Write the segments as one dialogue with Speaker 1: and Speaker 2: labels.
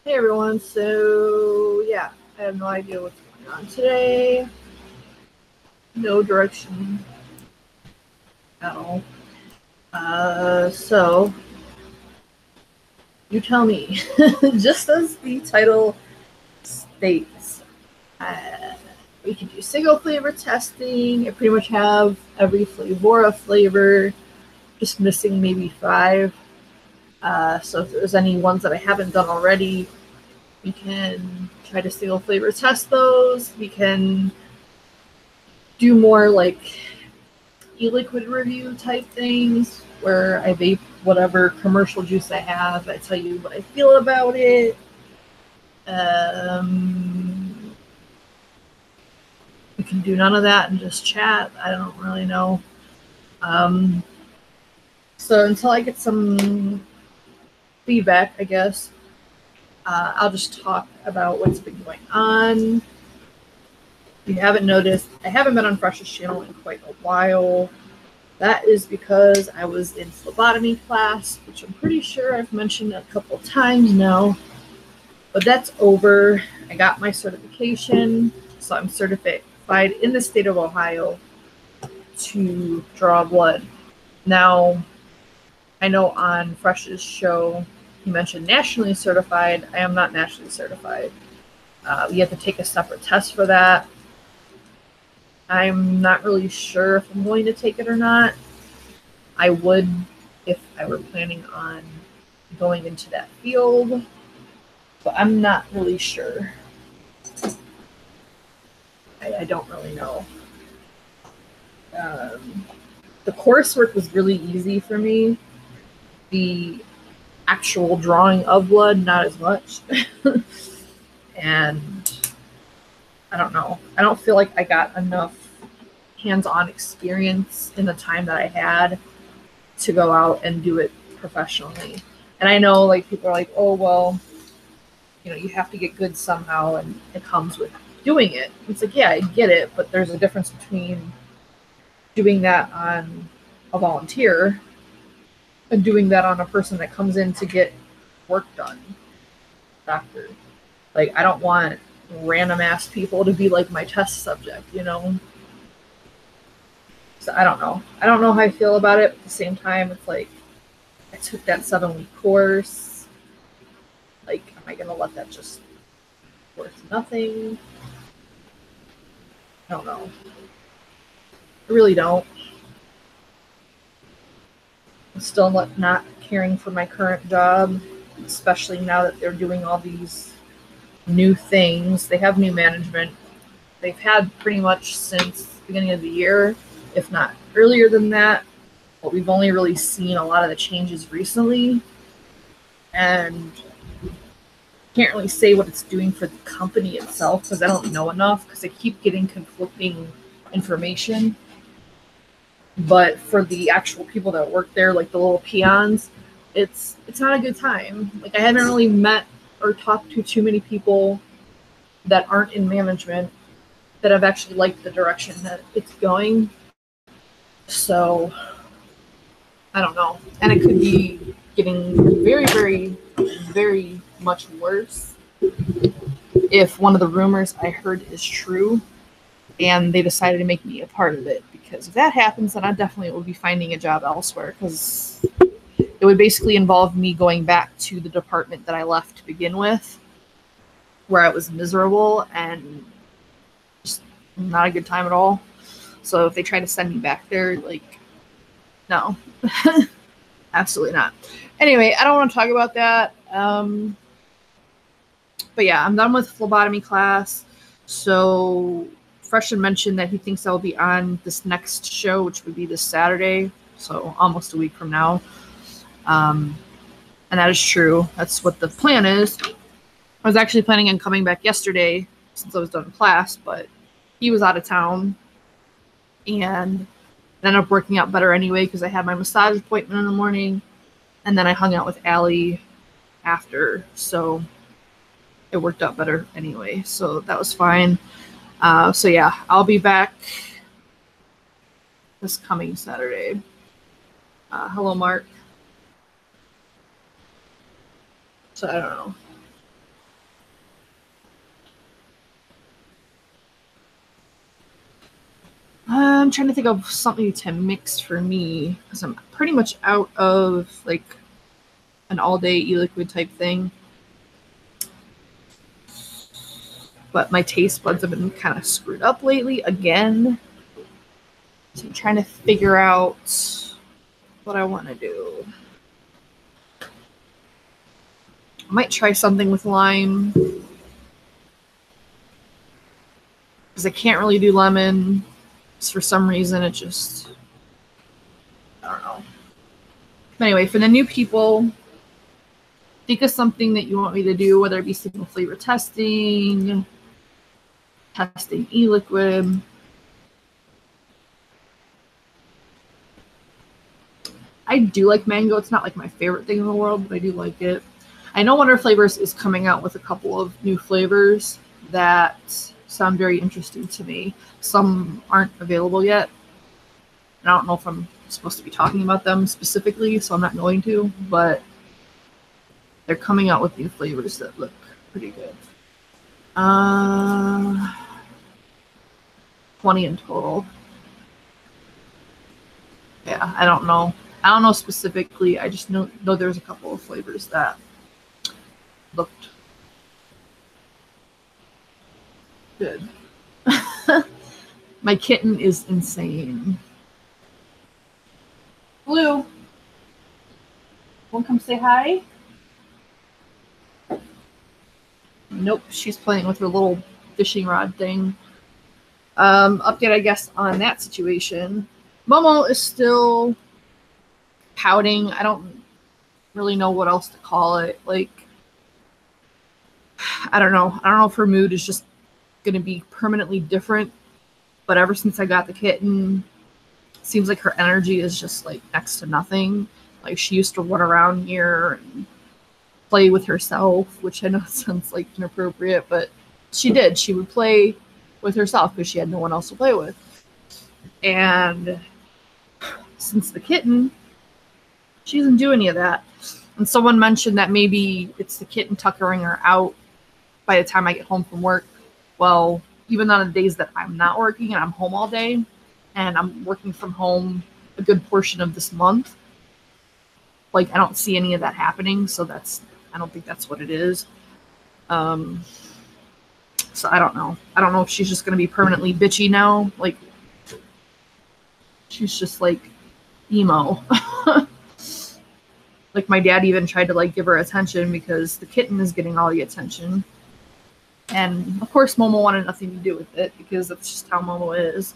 Speaker 1: Hey everyone, so yeah, I have no idea what's going on today. No direction at all. So you tell me, just as the title states, uh, we can do single flavor testing. I pretty much have every Flavora flavor, just missing maybe 5. So if there's any ones that I haven't done already, we can try to single flavor test those. We can do more like e-liquid review type things where I vape whatever commercial juice I have. I tell you what I feel about it. We can do none of that and just chat. I don't really know. So until I get some feedback, I guess, I'll just talk about what's been going on. If you haven't noticed, I haven't been on Fresh's channel in quite a while. That is because I was in phlebotomy class, which I'm pretty sure I've mentioned a couple times now. But that's over. I got my certification, so I'm certified in the state of Ohio to draw blood. Now, I know on Fresh's show, he mentioned nationally certified. I am not nationally certified. You have to take a separate test for that. I'm not really sure if I'm going to take it or not. I would if I were planning on going into that field, but I'm not really sure. I don't really know. The coursework was really easy for me. The actual drawing of blood, not as much. And I don't know. I don't feel like I got enough hands-on experience in the time that I had to go out and do it professionally. And I know like people are like, oh, well, you have to get good somehow and it comes with doing it. It's like, yeah, I get it, but there's a difference between doing that on a volunteer and doing that on a person that comes in to get work done. Doctor. Like, I don't want random ass people to be like my test subject, So I don't know. I don't know how I feel about it. But at the same time, it's like I took that 7-week course. Like, am I gonna let that just worth nothing? I don't know. I really don't. I'm still not caring for my current job, especially now that they're doing all these new things. They have new management. They've had pretty much since the beginning of the year, if not earlier than that. But we've only really seen a lot of the changes recently. And can't really say what it's doing for the company itself because I don't know enough because I keep getting conflicting information. But for the actual people that work there, like the little peons, it's not a good time. Like I haven't really met or talked to too many people that aren't in management that have actually liked the direction that it's going. So I don't know. And it could be getting very, very, very much worse if one of the rumors I heard is true and they decided to make me a part of it. Because if that happens, then I definitely will be finding a job elsewhere because it would basically involve me going back to the department that I left to begin with, where I was miserable and just not a good time at all. So if they try to send me back there, like, no, absolutely not. Anyway, I don't want to talk about that. But yeah, I'm done with phlebotomy class. So Freshen mentioned that he thinks I'll be on this next show, which would be this Saturday, so almost a week from now. And that is true. That's what the plan is. I was actually planning on coming back yesterday since I was done class, but he was out of town. And it ended up working out better anyway because I had my massage appointment in the morning, and then I hung out with Allie after. So it worked out better anyway. So that was fine. So yeah, I'll be back this coming Saturday. Hello, Mark. So I don't know. I'm trying to think of something to mix for me because I'm pretty much out of like an all-day e-liquid type thing. But my taste buds have been kind of screwed up lately again. So I'm trying to figure out what I want to do. I might try something with lime because I can't really do lemon. For some reason, it just, I don't know. But anyway, for the new people, think of something that you want me to do, whether it be single flavor testing e-liquid. I do like mango. It's not like my favorite thing in the world, but I do like it. I know Wonder Flavors is coming out with a couple of new flavors that sound very interesting to me. Some aren't available yet. I don't know if I'm supposed to be talking about them specifically, so I'm not going to, but they're coming out with new flavors that look pretty good. 20 in total. Yeah, I don't know. I don't know specifically. I just know there's a couple of flavors that looked good. My kitten is insane. Blue, wanna come say hi? Nope, she's playing with her little fishing rod thing. Update, I guess, on that situation. Momo is still pouting. I don't really know what else to call it. Like, I don't know. I don't know if her mood is just going to be permanently different. But ever since I got the kitten, it seems like her energy is just like next to nothing. Like, she used to run around here and play with herself, which I know sounds like inappropriate, but she did. She would play with herself because she had no one else to play with. And since the kitten, she doesn't do any of that. And someone mentioned that maybe it's the kitten tuckering her out by the time I get home from work. Well, even on the days that I'm not working and I'm home all day, and I'm working from home a good portion of this month, like, I don't see any of that happening. So I don't think that's what it is. So I don't know. I don't know if she's just going to be permanently bitchy now. Like, she's just like emo. Like, my dad even tried to like give her attention because the kitten is getting all the attention. And of course, Momo wanted nothing to do with it because that's just how Momo is.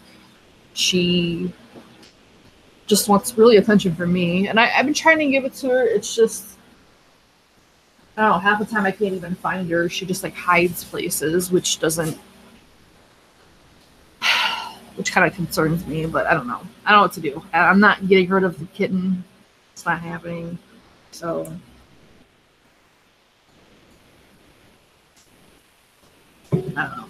Speaker 1: She just wants really attention from me. And I've been trying to give it to her. It's just, I don't know, half the time I can't even find her. She just like hides places, which kind of concerns me, but I don't know. I don't know what to do. I'm not getting rid of the kitten. It's not happening. So I don't know.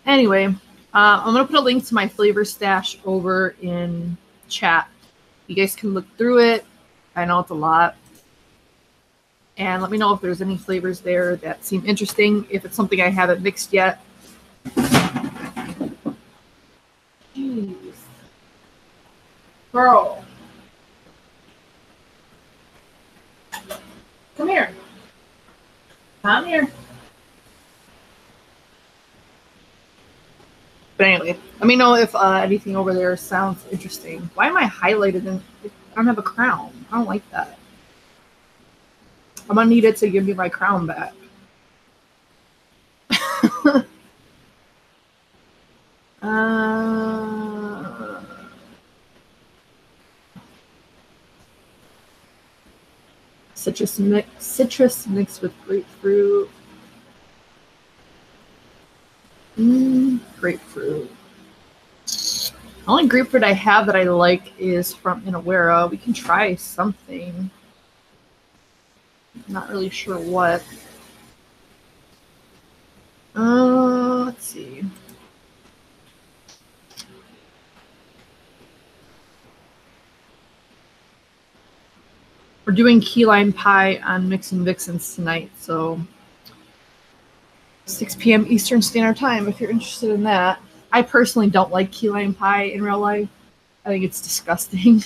Speaker 1: Anyway, I'm going to put a link to my flavor stash over in chat. You guys can look through it. I know it's a lot. And let me know if there's any flavors there that seem interesting. If it's something I haven't mixed yet. Jeez. Girl. Come here. Come here. But anyway, let me know if anything over there sounds interesting. Why am I highlighted and I don't have a crown? I don't like that. I'm gonna need it to give me my crown back. Citrus mixed with grapefruit. Grapefruit. The only grapefruit I have that I like is from Inawera. We can try something. Not really sure what. Let's see. We're doing key lime pie on Mix and Vixens tonight, so 6 p.m. Eastern Standard Time if you're interested in that. I personally don't like key lime pie in real life. I think it's disgusting.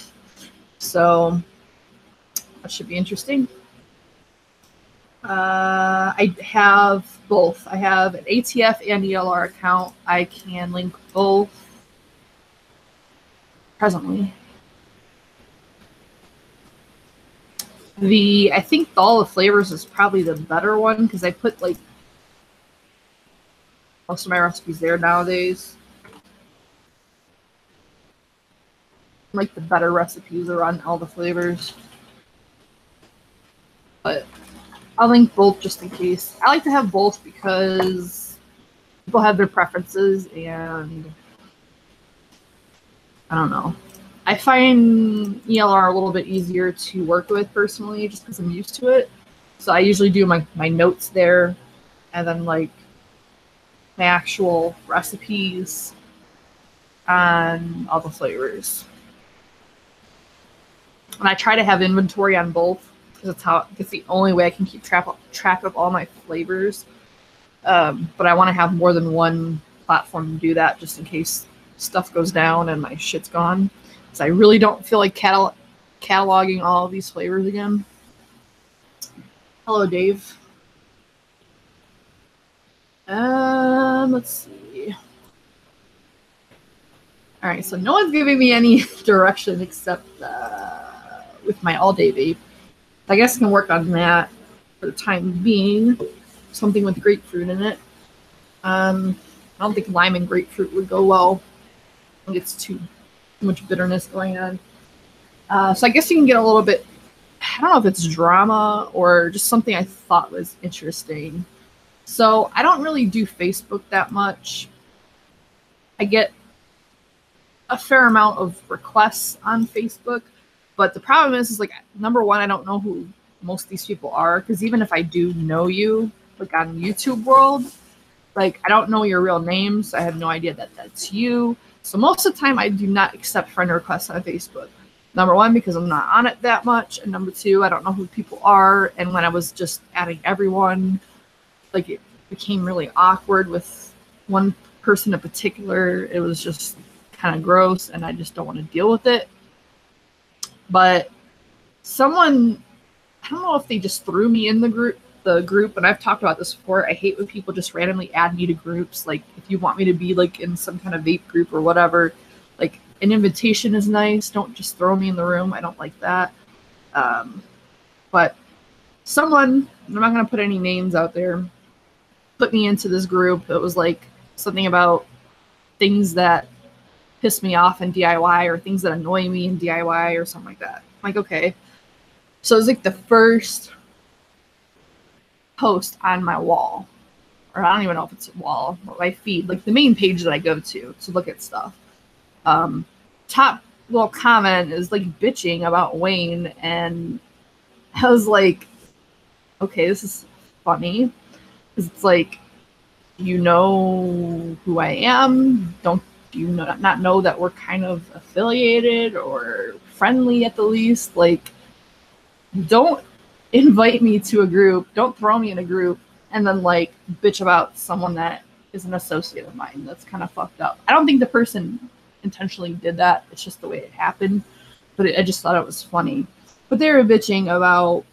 Speaker 1: So that should be interesting. I have both. I have an ATF and ELR account. I can link both presently. I think all the flavors is probably the better one because I put like most of my recipes there nowadays. Like the better recipes are on all the flavors. But I'll link both just in case. I like to have both because people have their preferences and I don't know. I find ELR a little bit easier to work with personally just because I'm used to it. So I usually do my notes there and then like my actual recipes on all the flavors. And I try to have inventory on both because it's the only way I can keep track of all my flavors. But I want to have more than one platform to do that just in case stuff goes down and my shit's gone. Because I really don't feel like cataloging all of these flavors again. Hello, Dave. Let's see. All right, so no one's giving me any direction except with my all-day vape. I guess I can work on that for the time being. Something with grapefruit in it. I don't think lime and grapefruit would go well. I think it's too much bitterness going on. So I guess you can get a little bit, I don't know if it's drama or just something I thought was interesting. So I don't really do Facebook that much. I get a fair amount of requests on Facebook, but the problem is like, number one, I don't know who most of these people are, because even if I do know you, like on YouTube world, like I don't know your real name, so I have no idea that that's you. So most of the time I do not accept friend requests on Facebook. Number one, because I'm not on it that much, and number two, I don't know who people are, and when I was just adding everyone, like it became really awkward with one person in particular. It was just kind of gross, and I just don't want to deal with it. But someone, I don't know if they just threw me in the group, and I've talked about this before. I hate when people just randomly add me to groups. Like if you want me to be like in some kind of vape group or whatever, like an invitation is nice. Don't just throw me in the room. I don't like that. But someone, I'm not going to put any names out there, put me into this group. It was like something about things that piss me off in DIY or things that annoy me in DIY or something like that. I'm like, okay. So it was like the first post on my wall, or I don't even know if it's a wall, or my feed, like the main page that I go to look at stuff. Top little comment is like bitching about Wayne, and I was like, okay, this is funny. It's like, you know who I am? Do you not know that we're kind of affiliated or friendly at the least? Like, don't invite me to a group, don't throw me in a group, and then like bitch about someone that is an associate of mine. That's kind of fucked up. I don't think the person intentionally did that. It's just the way it happened. But I just thought it was funny. But they were bitching about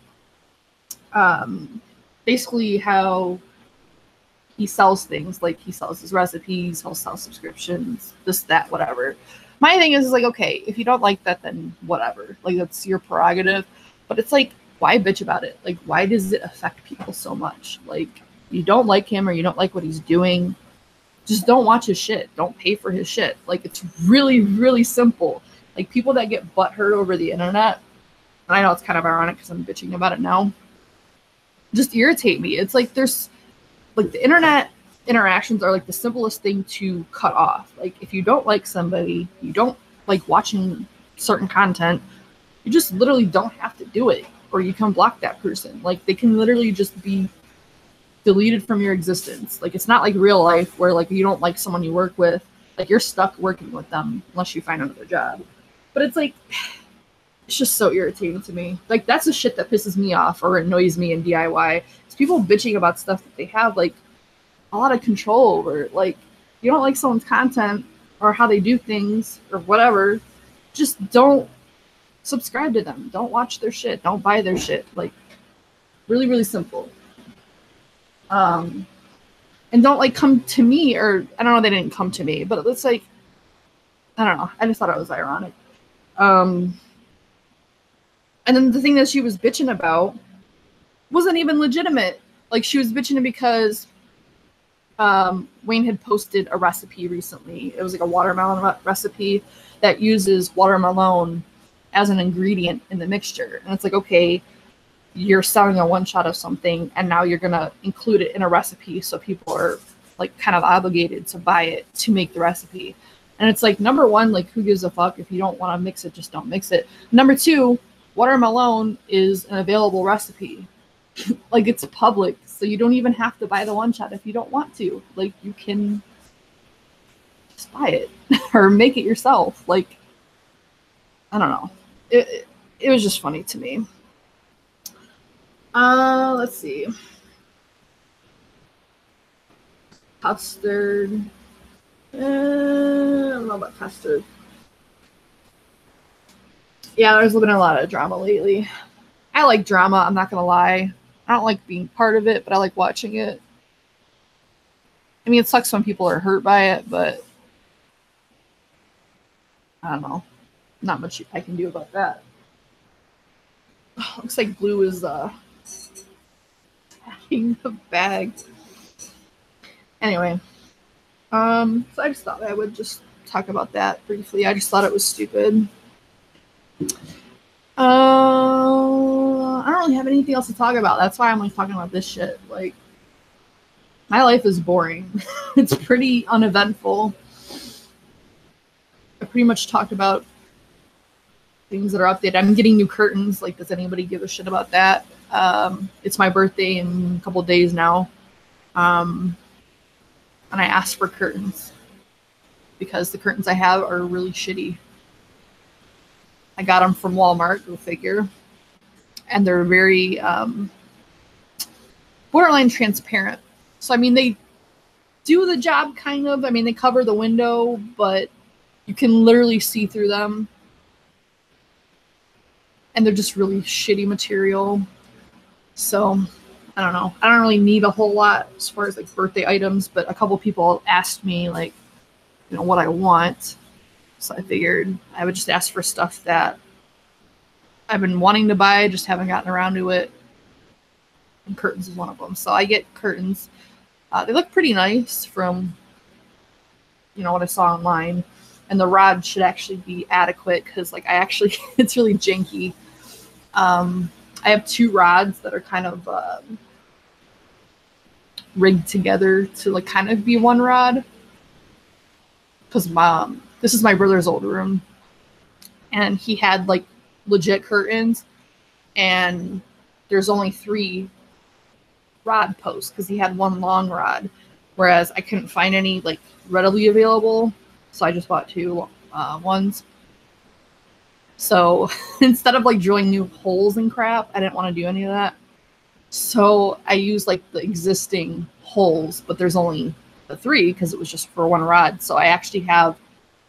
Speaker 1: basically how he sells things. Like he sells his recipes, he'll sell subscriptions, this, that, whatever. My thing is like, okay, if you don't like that, then whatever. Like that's your prerogative. But it's like, why bitch about it? Like, why does it affect people so much? Like, you don't like him or you don't like what he's doing, just don't watch his shit. Don't pay for his shit. Like, it's really, really simple. Like, people that get butthurt over the internet, and I know it's kind of ironic because I'm bitching about it now, just irritate me. It's like there's, like, the internet interactions are like the simplest thing to cut off. Like, if you don't like somebody, you don't like watching certain content, you just literally don't have to do it. Or you can block that person. Like, they can literally just be deleted from your existence. Like, it's not like real life where like you don't like someone you work with, like you're stuck working with them unless you find another job. But it's like, it's just so irritating to me. Like, that's the shit that pisses me off or annoys me in DIY. It's people bitching about stuff that they have like a lot of control over. Like, you don't like someone's content or how they do things or whatever, just don't subscribe to them. Don't watch their shit. Don't buy their shit. Like, really, really simple. And don't like come to me, or I don't know, they didn't come to me, but it's like, I don't know. I just thought it was ironic. And then the thing that she was bitching about wasn't even legitimate. Like, she was bitching because Wayne had posted a recipe recently. It was like a watermelon recipe that uses watermelon as an ingredient in the mixture. And it's like, okay, you're selling a one shot of something and now you're going to include it in a recipe. So people are like kind of obligated to buy it to make the recipe. And it's like, number one, like, who gives a fuck? If you don't want to mix it, just don't mix it. Number two, watermelon is an available recipe. Like, it's public, so you don't even have to buy the one shot if you don't want to. Like, you can just buy it or make it yourself. Like, I don't know. It was just funny to me. Let's see. Custard. I don't know about custard. Yeah, there's been a lot of drama lately. I like drama, I'm not gonna lie. I don't like being part of it, but I like watching it. I mean, it sucks when people are hurt by it, but I don't know. Not much I can do about that. Looks like Blue is packing the bag. Anyway, so I just thought I would just talk about that briefly. I just thought it was stupid. I don't really have anything else to talk about. That's why I'm like talking about this shit. Like, my life is boring. It's pretty uneventful. I pretty much talked about things that are updated. I'm getting new curtains. Like, does anybody give a shit about that? It's my birthday in a couple of days now. And I asked for curtains because the curtains I have are really shitty. I got them from Walmart, go figure. And they're very borderline transparent. So, I mean, they do the job, kind of. I mean, they cover the window, but you can literally see through them. And they're just really shitty material. So, I don't know. I don't really need a whole lot as far as like birthday items, but a couple people asked me like, you know, what I want. So I figured I would just ask for stuff that I've been wanting to buy, just haven't gotten around to it. And curtains is one of them. So I get curtains. They look pretty nice from, you know, what I saw online. And the rod should actually be adequate because, like, it's really janky. I have two rods that are kind of rigged together to, like, kind of be one rod. Because this is my brother's old room. And he had, like, legit curtains. And there's only 3 rod posts because he had one long rod. Whereas I couldn't find any, like, readily available. So I just bought 2 ones. So instead of like drilling new holes and crap, I didn't want to do any of that. So I used like the existing holes, but there's only the 3 because it was just for one rod. So I actually have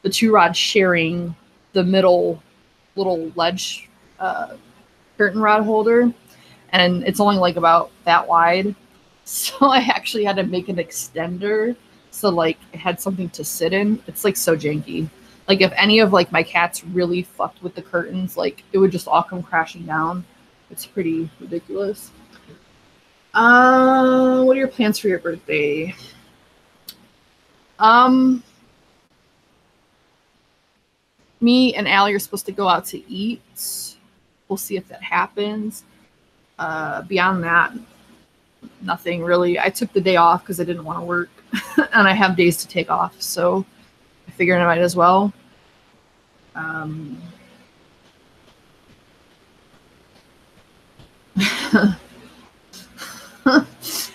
Speaker 1: the 2 rods sharing the middle little ledge curtain rod holder. And it's only like about that wide. So I actually had to make an extender. So like it had something to sit in. It's like so janky. Like if any of like my cats really fucked with the curtains, like it would just all come crashing down. It's pretty ridiculous. What are your plans for your birthday? Me and Allie are supposed to go out to eat. We'll see if that happens. Beyond that, nothing really. I took the day off because I didn't want to work. And I have days to take off, so I figured I might as well.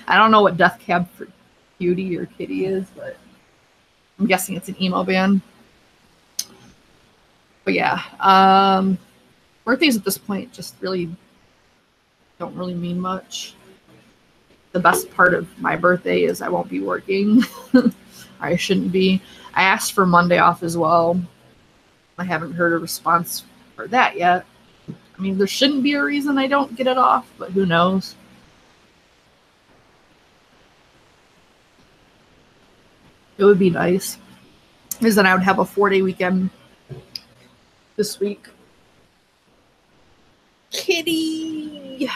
Speaker 1: I don't know what Death Cab for Cutie or Kitty is, but I'm guessing it's an emo band. But yeah, birthdays at this point just really don't really mean much. The best part of my birthday is I won't be working. I shouldn't be. I asked for Monday off as well. I haven't heard a response for that yet. I mean, there shouldn't be a reason I don't get it off, but who knows? It would be nice. Because then I would have a 4-day weekend this week. Kitty!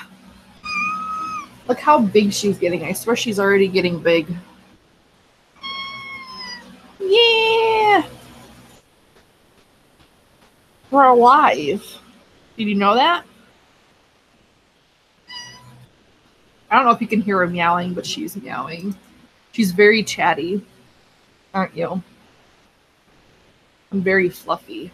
Speaker 1: Look how big she's getting. I swear she's already getting big. Yeah! We're alive. Did you know that? I don't know if you can hear her meowing, but she's meowing. She's very chatty, aren't you? I'm very fluffy.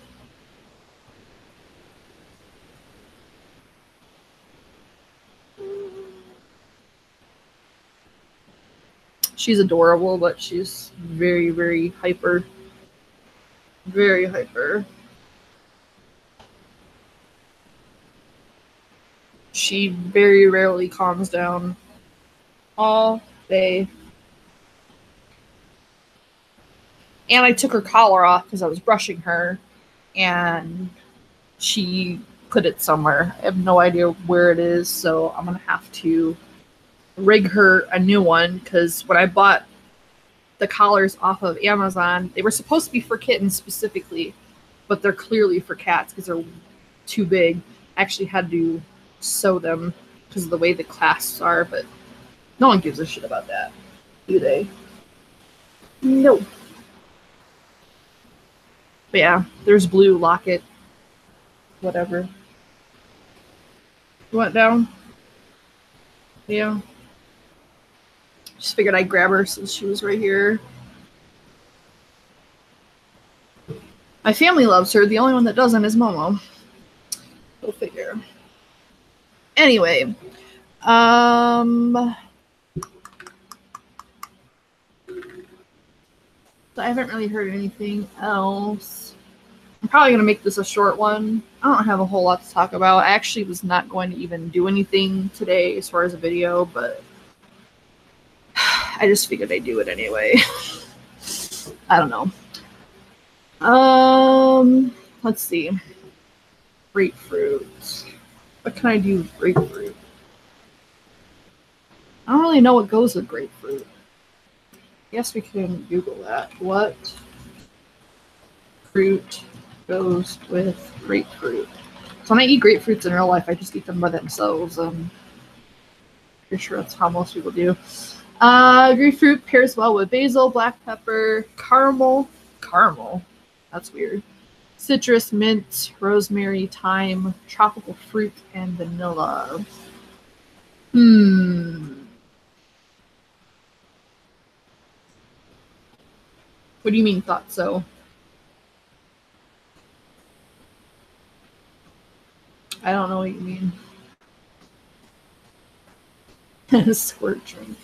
Speaker 1: She's adorable, but she's very, very hyper. Very hyper. She very rarely calms down. All day. And I took her collar off because I was brushing her, and she put it somewhere. I have no idea where it is, so I'm going to have to rig her a new one, because when I bought the collars off of Amazon, they were supposed to be for kittens specifically, but they're clearly for cats because they're too big. I actually had to sew them because of the way the clasps are, but no one gives a shit about that, do they? No. But yeah, there's Blue, Locket, whatever. You went down? Yeah. Just figured I'd grab her since she was right here. My family loves her. The only one that doesn't is Momo. Go figure. Anyway. So I haven't really heard anything else. I'm probably going to make this a short one. I don't have a whole lot to talk about. I actually was not going to even do anything today as far as a video, but I just figured I'd do it anyway. I don't know. Let's see. Grapefruit. What can I do with grapefruit? I don't really know what goes with grapefruit. I guess we can Google that. What fruit goes with grapefruit? So when I eat grapefruits in real life, I just eat them by themselves. Pretty sure that's how most people do. Grapefruit pairs well with basil, black pepper, caramel. That's weird. Citrus, mint, rosemary, thyme, tropical fruit, and vanilla. What do you mean, thought so? I don't know what you mean. Squirt drink.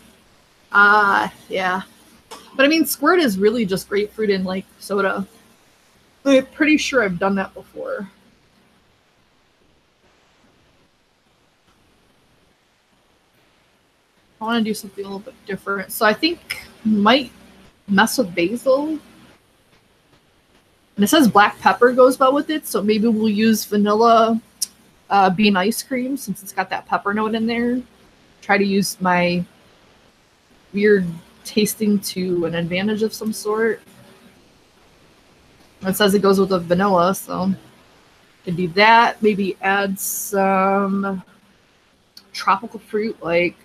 Speaker 1: Yeah. But I mean, squirt is really just grapefruit and like soda. I'm pretty sure I've done that before. I want to do something a little bit different. So I think might mess with basil. And it says black pepper goes well with it, so maybe we'll use vanilla bean ice cream since it's got that pepper note in there. Try to use my weird tasting to an advantage of some sort. It says it goes with the vanilla, so could do that. Maybe add some tropical fruit like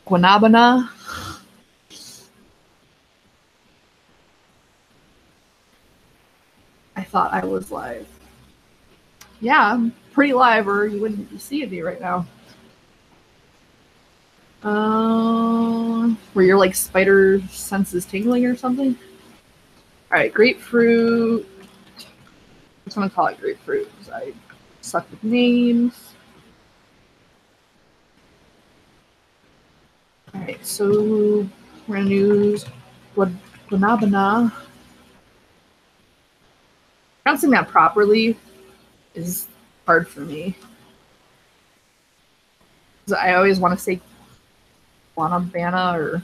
Speaker 1: guanabana. I thought I was live. Yeah, I'm pretty live, or you wouldn't be seeing me right now. Where your like spider senses tingling or something. All right, grapefruit. I'm just gonna call it grapefruit because I suck with names. All right, so we're gonna use guanabana. Pronouncing that properly is hard for me. I always want to say guanabana or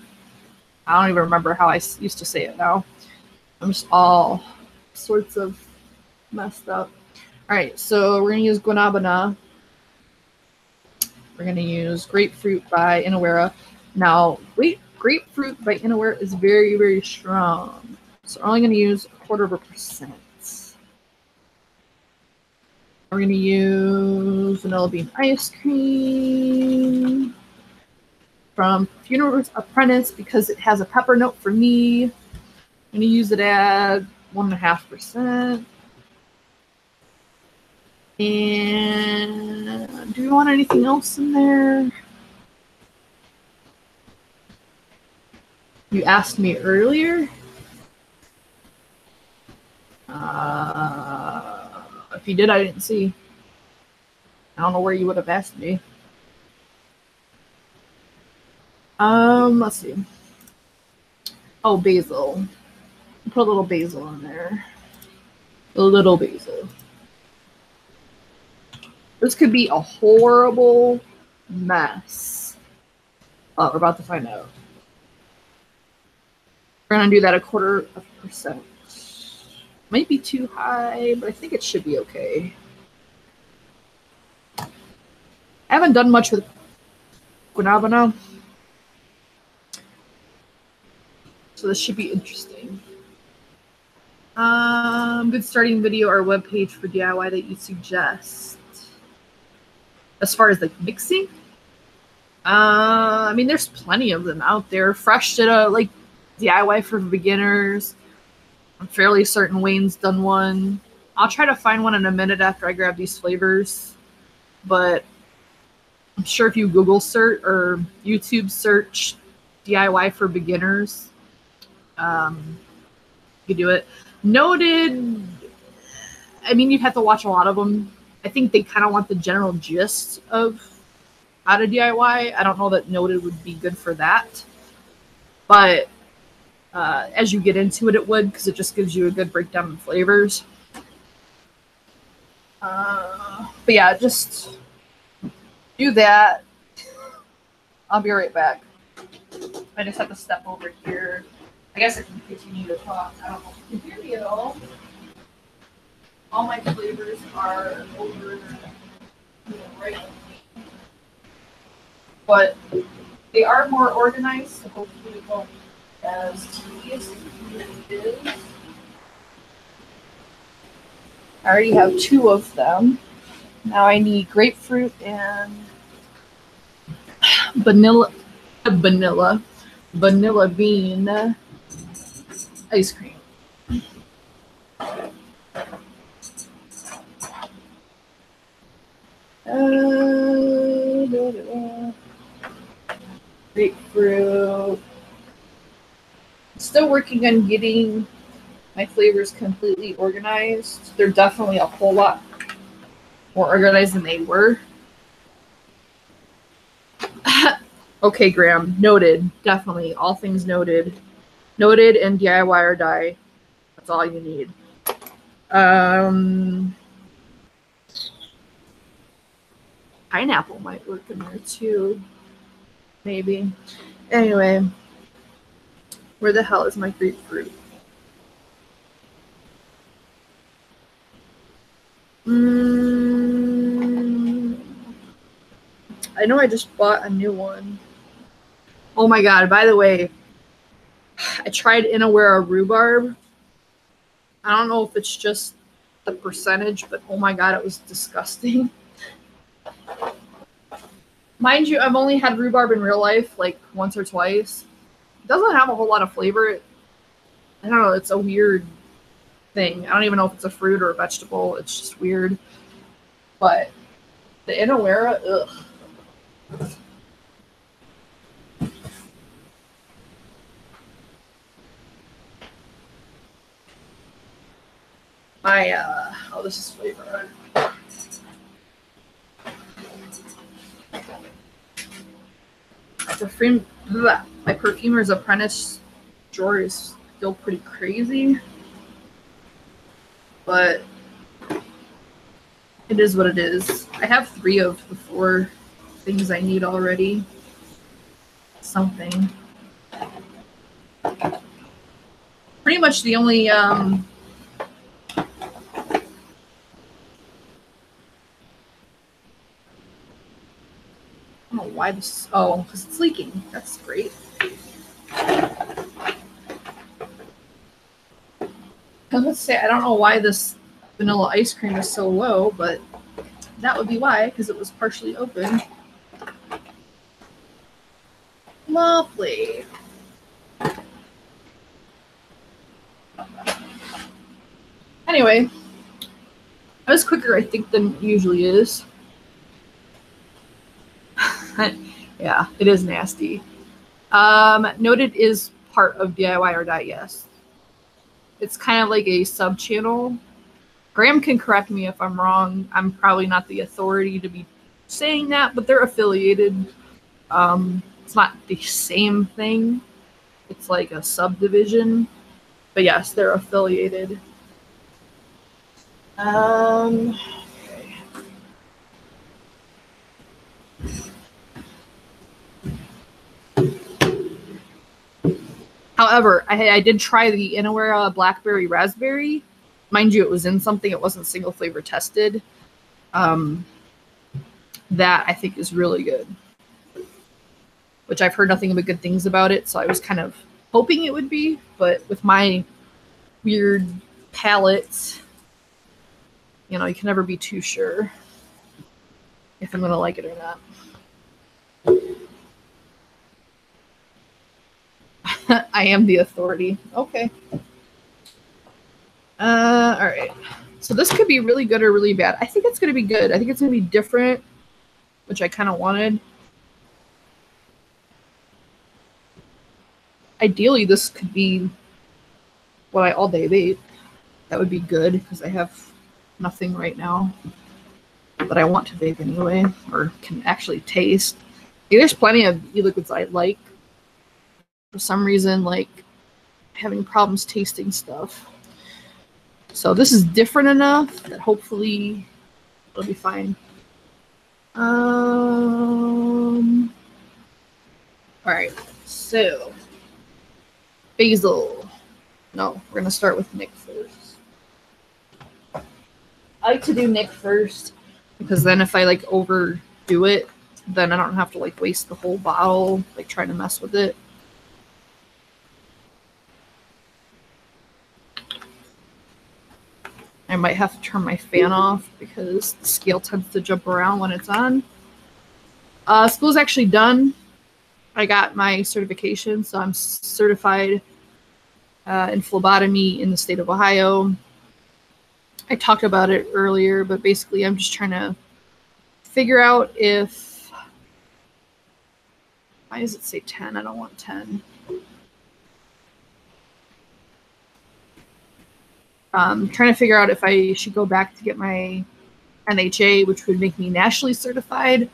Speaker 1: I don't even remember how I used to say it now. I'm just all sorts of messed up. All right, so we're going to use Guanabana. We're going to use Grapefruit by Inawera. Now, Grapefruit by Inawera is very, very strong. So we're only going to use 1/4%. We're going to use Vanilla Bean Ice Cream from Funeral's Apprentice because it has a pepper note for me. I'm going to use it at 1.5%. And do you want anything else in there? You asked me earlier. If you did, I didn't see. I don't know where you would have asked me. Let's see. Oh, basil. Put a little basil in there. A little basil. This could be a horrible mess. Oh, we're about to find out. We're going to do that 1/4%. Might be too high, but I think it should be okay. I haven't done much with Guanabana, so this should be interesting. Good starting video or webpage for DIY that you suggest. As far as like mixing, I mean, there's plenty of them out there. Fresh did a like DIY for beginners. I'm fairly certain Wayne's done one. I'll try to find one in a minute after I grab these flavors. But I'm sure if you Google search or YouTube search DIY for beginners, you can do it. Noted, I mean, you'd have to watch a lot of them. I think they kind of want the general gist of how to DIY. I don't know that Noted would be good for that. But as you get into it, it would, because it just gives you a good breakdown of flavors. But yeah, just do that. I'll be right back. I just have to step over here. I guess I can continue to talk. I don't know if you can hear me at all. All my flavors are over right, but they are more organized, so hopefully it won't be as tedious as it is. I already have 2 of them. Now I need grapefruit and vanilla bean ice cream. Grapefruit. Still working on getting my flavors completely organized. They're definitely a whole lot more organized than they were. Okay, Graham. Noted. Definitely. All things noted. Noted and DIY or die. That's all you need. Pineapple might work in there too. Maybe. Anyway. Where the hell is my grapefruit? I know I just bought a new one. Oh my god, by the way, I tried Inawera rhubarb. I don't know if it's just the percentage, but oh my god, it was disgusting. Mind you, I've only had rhubarb in real life like once or twice. It doesn't have a whole lot of flavor. I don't know, it's a weird thing. I don't even know if it's a fruit or a vegetable. It's just weird. But the Inawera, ugh. Oh, this is flavor. My Perfumer's Apprentice drawer is still pretty crazy, but it is what it is. I have 3 of the 4 things I need already. Something. pretty much the only I don't know why this. Oh, because it's leaking. That's great. Let's say I don't know why this vanilla ice cream is so low, but that would be why, because it was partially open. Lovely. Anyway, that was quicker, I think, than it usually is. Yeah, it is nasty. Noted is part of DIY or Die, yes. It's kind of like a sub-channel. Graham can correct me if I'm wrong. I'm probably not the authority to be saying that, but they're affiliated. It's not the same thing. It's like a subdivision. But yes, they're affiliated. Okay. However, I did try the Inawera Blackberry Raspberry. Mind you, it was in something. It wasn't single flavor tested. That I think is really good. Which I've heard nothing but good things about it, so I was kind of hoping it would be. But with my weird palate, you know, you can never be too sure if I'm going to like it or not. I am the authority. Okay. All right. So this could be really good or really bad. I think it's going to be good. I think it's going to be different, which I kind of wanted. Ideally, this could be what I all day vape. That would be good because I have nothing right now. But I want to vape anyway, or can actually taste. There's plenty of e-liquids I like. For some reason, like having problems tasting stuff. So this is different enough that hopefully it'll be fine. All right, so Basil. No, we're gonna start with Nick first. I like to do Nick first because then if I like overdo it, then I don't have to like waste the whole bottle like trying to mess with it. I might have to turn my fan off because the scale tends to jump around when it's on. School's actually done. I got my certification, so I'm certified in phlebotomy in the state of Ohio. I talked about it earlier, but basically I'm just trying to figure out if... Why does it say 10? I don't want 10. Trying to figure out if I should go back to get my NHA, which would make me nationally certified.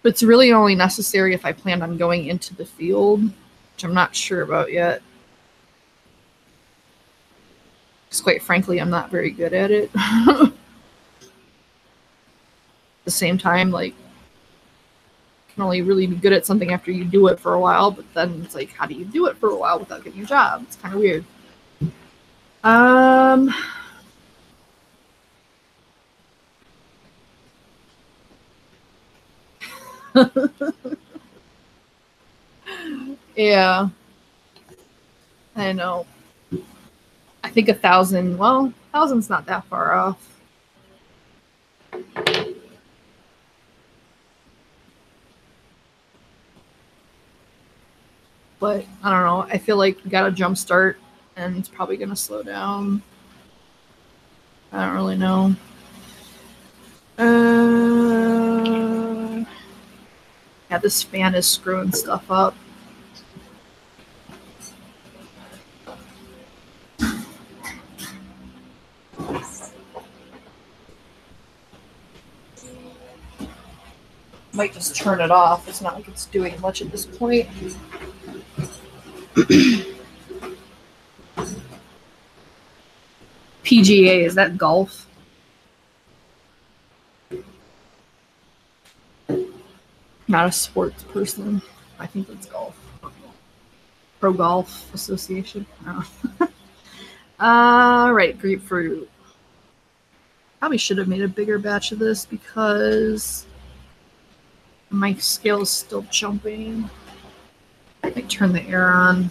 Speaker 1: But it's really only necessary if I plan on going into the field, which I'm not sure about yet. Because quite frankly, I'm not very good at it. At the same time, like, you can only really be good at something after you do it for a while, but then it's like, how do you do it for a while without getting a job? It's kind of weird. Yeah, I know. I think 1,000. Well, 1,000's not that far off. But I don't know. I feel like we got a jump start, and it's probably gonna slow down. I don't really know. Yeah, this fan is screwing stuff up. Might just turn it off. It's not like it's doing much at this point. PGA, is that golf? Not a sports person. I think it's golf. Pro Golf Association. No. All right, grapefruit. Probably should have made a bigger batch of this because my scale is still jumping. I turn the air on.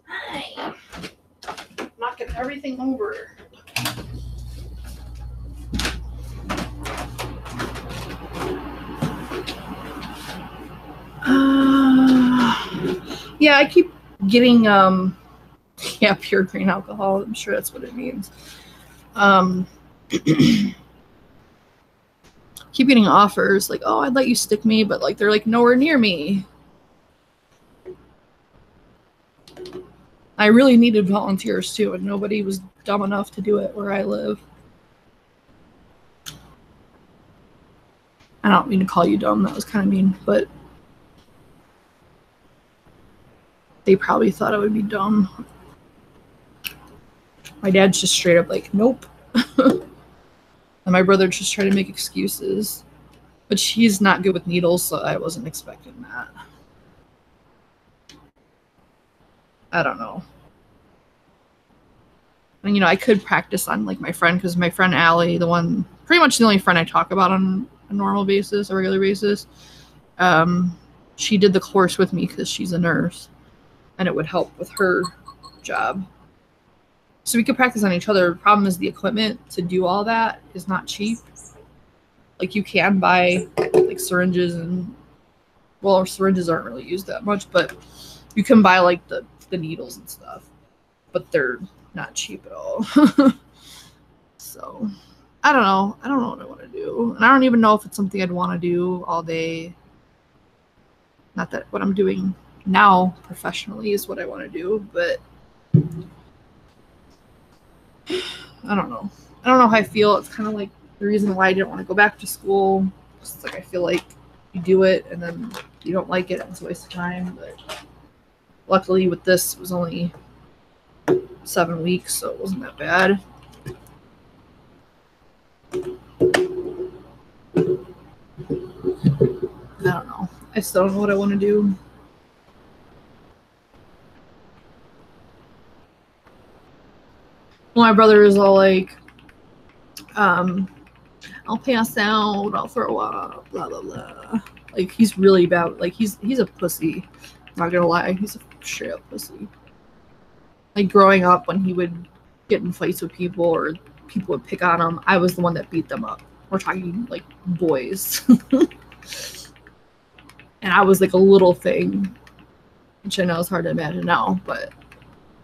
Speaker 1: Hi. Knocking everything over. Yeah, I keep getting yeah, pure green alcohol. I'm sure that's what it means. Keep getting offers like, oh, I'd let you stick me, but like they're like nowhere near me. I really needed volunteers too, and nobody was dumb enough to do it where I live. I don't mean to call you dumb, that was kind of mean, but they probably thought I would be dumb. My dad's just straight up like, nope. And my brother just tried to make excuses. But she's not good with needles, so I wasn't expecting that. I don't know. And, you know, I could practice on like my friend, because my friend Allie, pretty much the only friend I talk about on a normal basis, a regular basis, she did the course with me because she's a nurse, and it would help with her job. So we could practice on each other. The problem is the equipment to do all that is not cheap. Like you can buy like syringes and, well, syringes aren't really used that much, but you can buy like the needles and stuff, but they're not cheap at all. So I don't know. I don't know what I want to do. And I don't even know if it's something I'd want to do all day. Not that what I'm doing now professionally is what I want to do, but I don't know. I don't know how I feel. It's kind of like the reason why I didn't want to go back to school. It's like I feel like you do it and then you don't like it, it's a waste of time. But luckily with this, it was only 7 weeks, so it wasn't that bad. I don't know. I still don't know what I want to do. Well, my brother is all like, I'll pass out, I'll throw up, blah blah blah. Like he's really bad. Like he's a pussy. I'm not gonna lie, he's a straight up pussy. Like growing up, when he would get in fights with people or people would pick on him, I was the one that beat them up. We're talking like boys. And I was like a little thing, which I know is hard to imagine now, but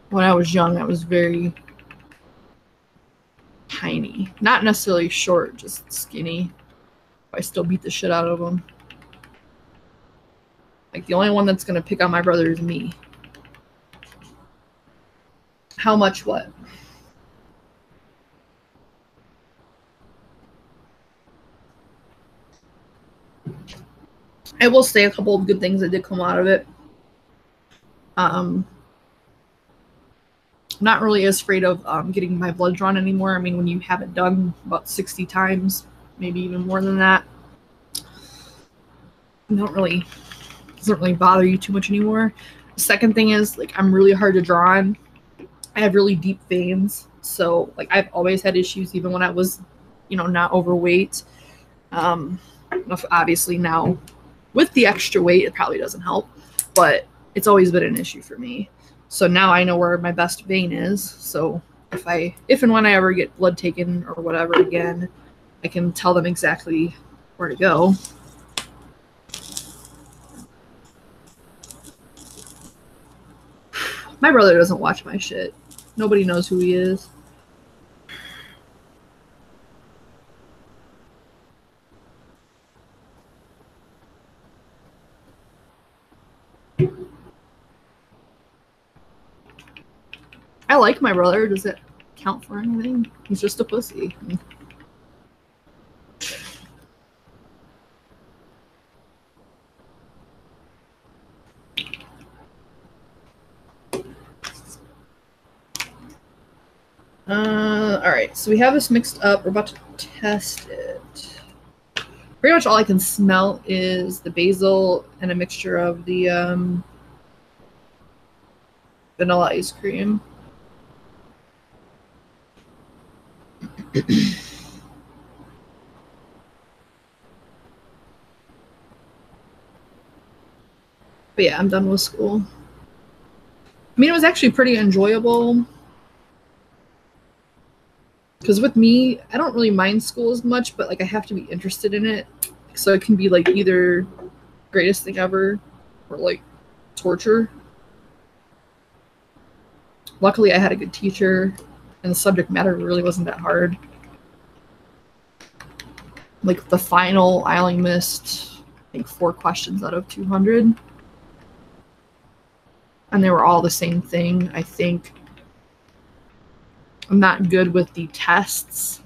Speaker 1: when I was young, I was very tiny. Not necessarily short, just skinny. I still beat the shit out of him. Like the only one that's gonna pick on my brother is me. How much what? I will say a couple of good things that did come out of it. Not really as afraid of getting my blood drawn anymore. I mean, when you have it done about 60 times, maybe even more than that, it doesn't really bother you too much anymore. The second thing is, like, I'm really hard to draw on. I have really deep veins, so like I've always had issues even when I was, you know, not overweight. Obviously now with the extra weight, it probably doesn't help, but it's always been an issue for me. So now I know where my best vein is. So if and when I ever get blood taken or whatever again, I can tell them exactly where to go. My brother doesn't watch my shit. Nobody knows who he is. I like my brother. Does it count for anything? He's just a pussy. All right, so we have this mixed up. We're about to test it. Pretty much all I can smell is the basil and a mixture of the vanilla ice cream. But yeah, I'm done with school. I mean, it was actually pretty enjoyable. Because with me, I don't really mind school as much, but like I have to be interested in it. So it can be like either greatest thing ever or like torture. Luckily, I had a good teacher and the subject matter really wasn't that hard. Like the final, I only missed, I think, 4 questions out of 200. And they were all the same thing. I think I'm not good with the tests.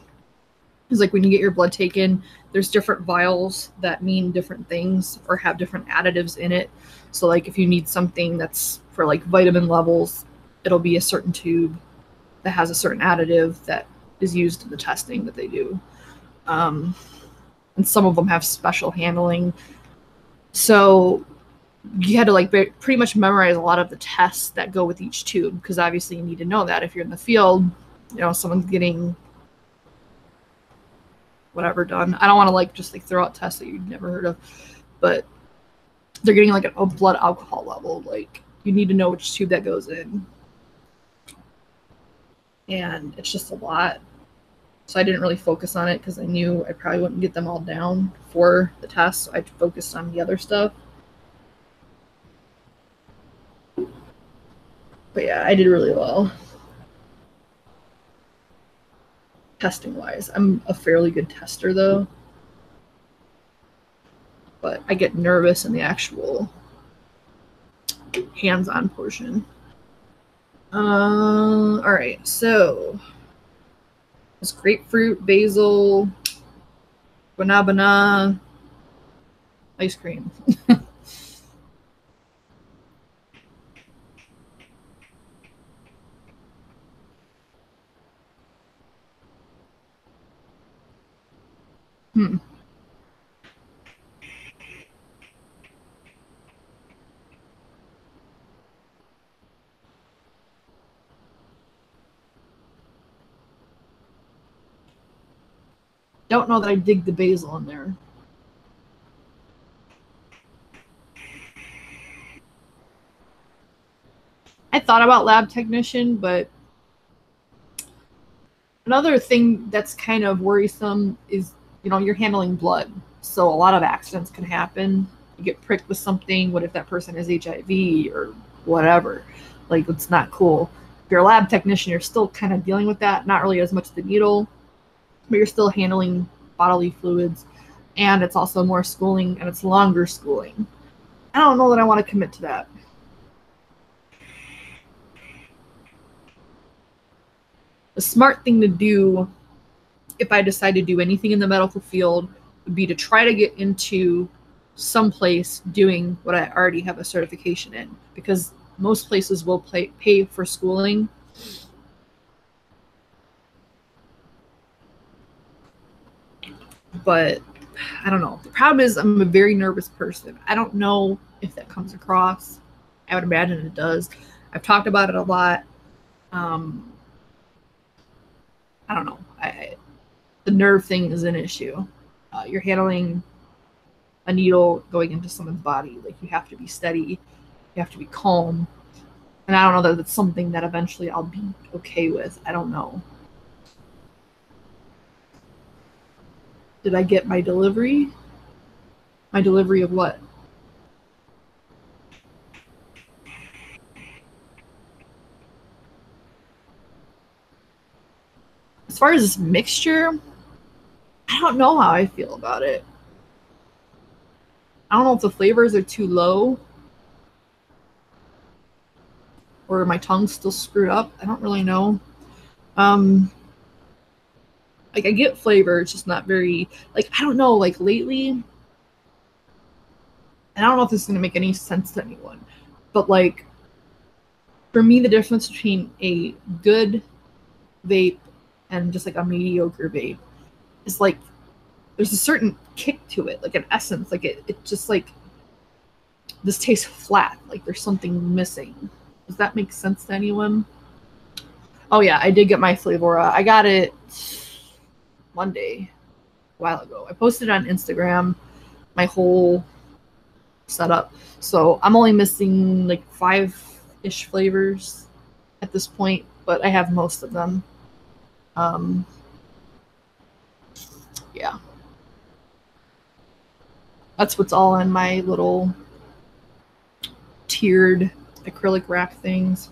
Speaker 1: Because like when you get your blood taken, there's different vials that mean different things or have different additives in it. So like if you need something that's for like vitamin levels, it'll be a certain tube that has a certain additive that is used in the testing that they do. And some of them have special handling. So you had to like pretty much memorize a lot of the tests that go with each tube, because obviously you need to know that if you're in the field, you know, someone's getting whatever done. I don't want to like just like throw out tests that you've never heard of, but they're getting like a blood alcohol level. Like you need to know which tube that goes in. And it's just a lot. So I didn't really focus on it because I knew I probably wouldn't get them all down for the test. So I focused on the other stuff. But yeah, I did really well. Testing wise, I'm a fairly good tester though. But I get nervous in the actual hands-on portion. All right, so it's grapefruit, basil, banana, ice cream. Don't know that I dig the basil in there. I thought about lab technician, but another thing that's kind of worrisome is, you know, you're handling blood. So a lot of accidents can happen. You get pricked with something. What if that person has HIV or whatever? Like, it's not cool. If you're a lab technician, you're still kind of dealing with that. Not really as much the needle, but you're still handling bodily fluids. And it's also more schooling, and it's longer schooling. I don't know that I want to commit to that. The smart thing to do if I decide to do anything in the medical field would be to try to get into some place doing what I already have a certification in, because most places will pay for schooling. But I don't know. The problem is I'm a very nervous person. I don't know if that comes across. I would imagine it does. I've talked about it a lot. I don't know. The nerve thing is an issue. You're handling a needle going into someone's body. Like, you have to be steady. You have to be calm. And I don't know that that's something that eventually I'll be okay with. I don't know. Did I get my delivery? My delivery of what? As far as this mixture, I don't know how I feel about it. I don't know if the flavors are too low or my tongue's still screwed up. I don't really know. Like, I get flavor, it's just not very, like, I don't know, like, lately, and I don't know if this is going to make any sense to anyone, but, like, for me, the difference between a good vape and just like a mediocre vape, it's like there's a certain kick to it, like an essence. Like it just like, this tastes flat, like there's something missing. Does that make sense to anyone? Oh yeah, I did get my Flavora. I got it Monday, a while ago. I posted on Instagram my whole setup. So I'm only missing like 5-ish flavors at this point, but I have most of them. Yeah. That's what's all in my little tiered acrylic wrap things.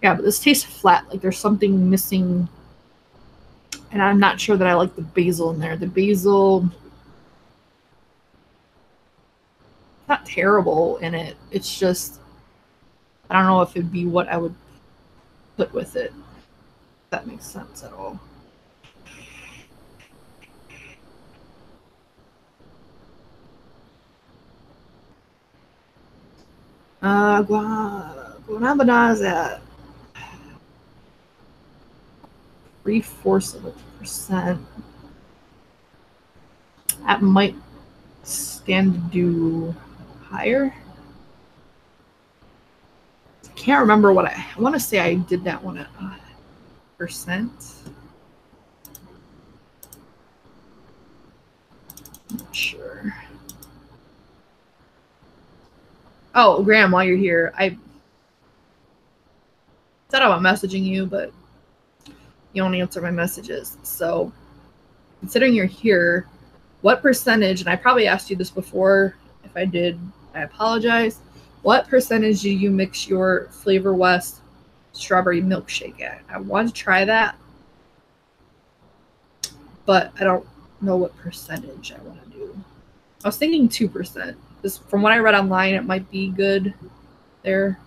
Speaker 1: Yeah, but this tastes flat, like there's something missing, and I'm not sure that I like the basil in there. The basil, not terrible in it. It's just, I don't know if it'd be what I would put with it. If that makes sense at all. Guanabana is at 0.75%. That might stand to do higher. I can't remember what I want to say. I did that one at percent. Not sure. Oh, Graham, while you're here, I said about messaging you, but you don't answer my messages. So considering you're here, what percentage, and I probably asked you this before, if I did, I apologize. What percentage do you mix your Flavor West strawberry milkshake at? I want to try that, but I don't know what percentage I want to do. I was thinking 2%. From what I read online, it might be good there.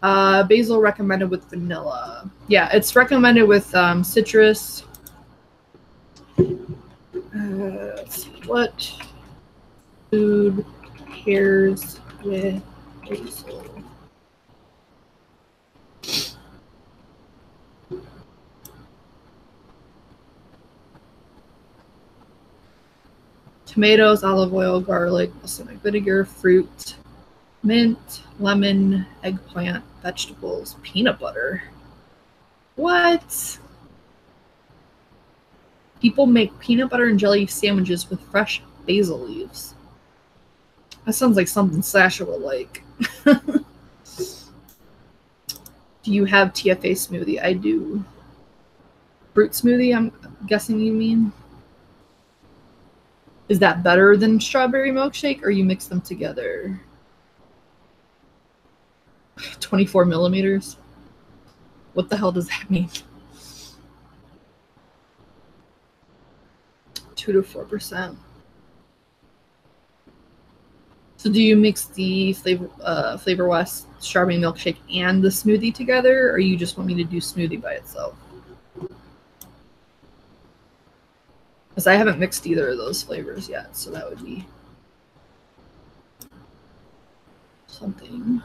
Speaker 1: Basil recommended with vanilla. Yeah, it's recommended with citrus. Let's see, what food pairs with basil? Tomatoes, olive oil, garlic, balsamic vinegar, fruit, mint, lemon, eggplant, vegetables, peanut butter. What? People make peanut butter and jelly sandwiches with fresh basil leaves. That sounds like something Sasha will like. Do you have TFA smoothie? I do. Fruit smoothie, I'm guessing you mean? Is that better than strawberry milkshake, or you mix them together? 24 millimeters? What the hell does that mean? 2 to 4%. So do you mix the Flavor West strawberry milkshake and the smoothie together, or you just want me to do smoothie by itself? Because I haven't mixed either of those flavors yet, so that would be something.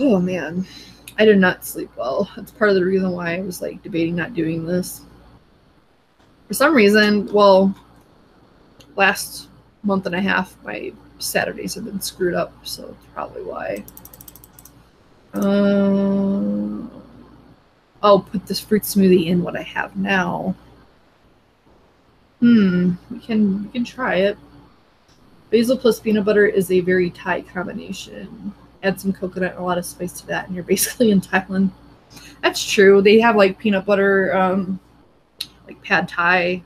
Speaker 1: Oh man, I did not sleep well. That's part of the reason why I was like debating not doing this. For some reason, well, last month and a half, my Saturdays have been screwed up, so that's probably why. I'll put this fruit smoothie in what I have now. We can try it. Basil plus peanut butter is a very Thai combination. Add some coconut and a lot of spice to that, and you're basically in Thailand. That's true. They have like peanut butter, like pad Thai.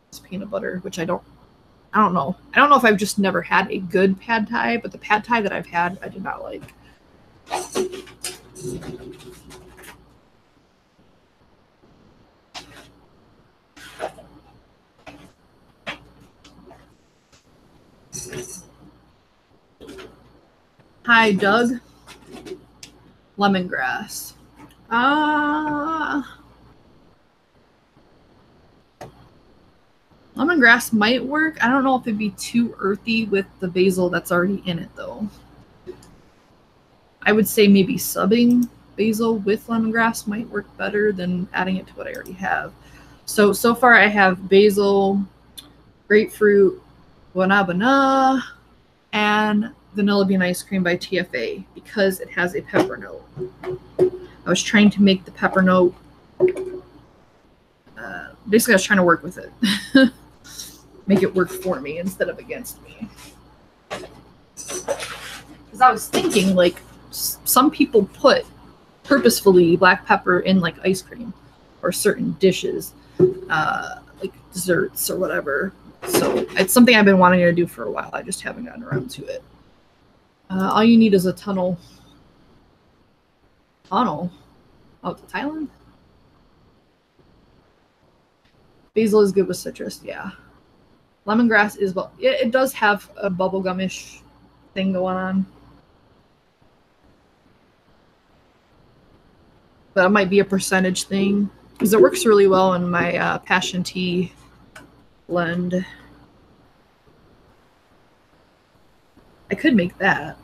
Speaker 1: It's peanut butter, which I don't know. I don't know if I've just never had a good pad Thai, but the pad Thai that I've had, I did not like. Hi, Doug. Lemongrass. Lemongrass might work. I don't know if it'd be too earthy with the basil that's already in it, though. I would say maybe subbing basil with lemongrass might work better than adding it to what I already have. So far I have basil, grapefruit, guanabana, and vanilla bean ice cream by TFA because it has a pepper note. I was trying to make the pepper note. Basically, I was trying to work with it. Make it work for me instead of against me. Because I was thinking, like, some people put purposefully black pepper in, like, ice cream or certain dishes, like desserts or whatever. So it's something I've been wanting to do for a while. I just haven't gotten around to it. All you need is a tunnel. Tunnel? Oh, to Thailand? Basil is good with citrus, yeah. Lemongrass is, well, it does have a bubblegumish thing going on. But it might be a percentage thing because it works really well in my passion tea blend. I could make that.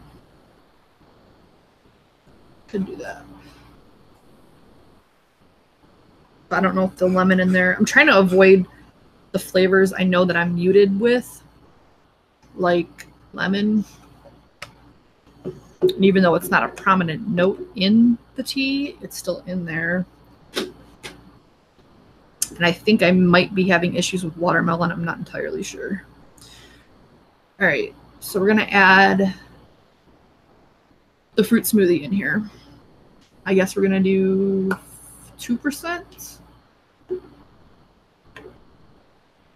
Speaker 1: Could do that. But I don't know if the lemon in there. I'm trying to avoid the flavors I know that I'm muted with, like lemon. And even though it's not a prominent note in the tea, it's still in there. And I think I might be having issues with watermelon. I'm not entirely sure. All right, so we're going to add the fruit smoothie in here. I guess we're going to do 2%.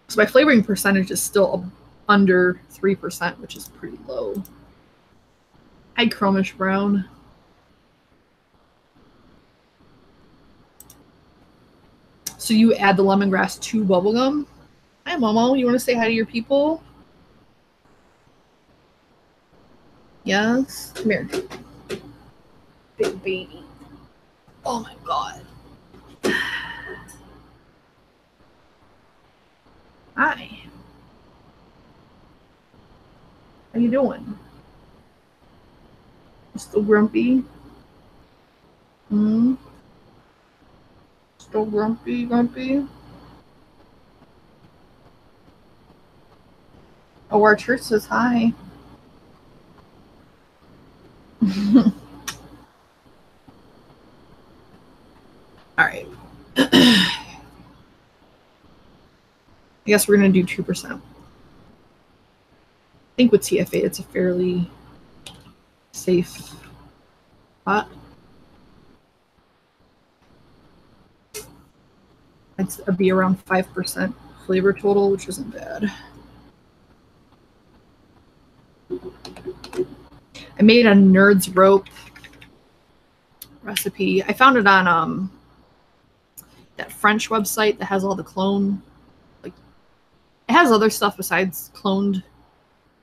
Speaker 1: So my flavoring percentage is still under 3%, which is pretty low. Hi, Chromish Brown. So you add the lemongrass to bubblegum. Hi, Momo. You want to say hi to your people? Yes. Come here. Big baby. Oh my God. Hi. How you doing? Still grumpy? Still grumpy? Oh, our church says hi. All right. I guess we're going to do 2%. I think with TFA, it's a fairly safe pot. It'd be around 5% flavor total, which isn't bad. I made a Nerd's Rope recipe. I found it on that French website that has all the clone. Like, it has other stuff besides cloned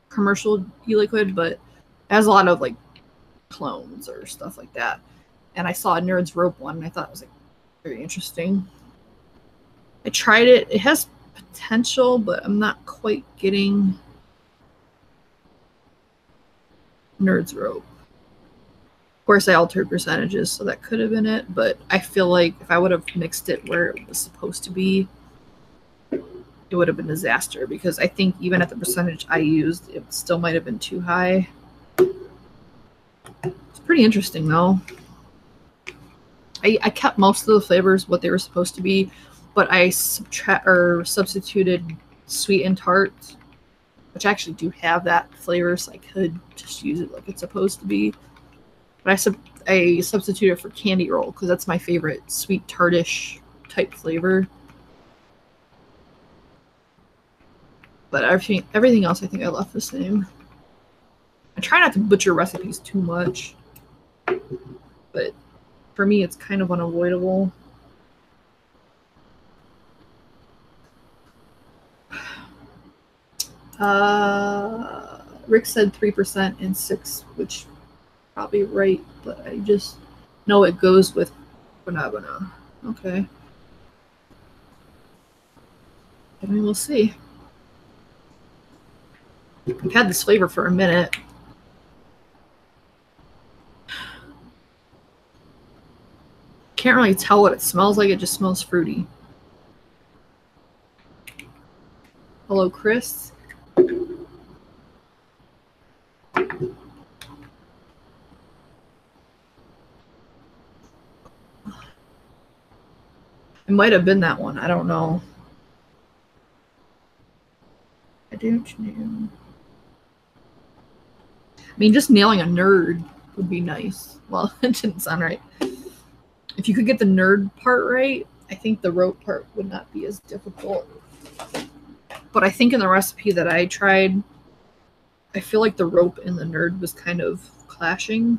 Speaker 1: commercial e-liquid, but it has a lot of like clones or stuff like that. And I saw a Nerd's Rope one, and I thought it was like very interesting. I tried it. It has potential, but I'm not quite getting Nerd's Rope. Of course, I altered percentages, so that could have been it, but I feel like if I would have mixed it where it was supposed to be, it would have been a disaster, because I think even at the percentage I used, it still might have been too high. It's pretty interesting, though. I kept most of the flavors what they were supposed to be, but I substituted sweet and tart, which I actually do have that flavor, so I could just use it like it's supposed to be. But I substituted for candy roll because that's my favorite sweet tartish type flavor. But everything else I think I left the same. I try not to butcher recipes too much, but for me it's kind of unavoidable. Rick said 3% and 6%, which probably right, but I just know it goes with banana. Okay. I mean, we'll see. I've had this flavor for a minute. Can't really tell what it smells like. It just smells fruity. Hello, Chris. It might have been that one. I don't know. I don't know. I mean, just nailing a nerd would be nice. Well, it didn't sound right. If you could get the nerd part right, I think the rope part would not be as difficult. But I think in the recipe that I tried, I feel like the rope and the nerd was kind of clashing.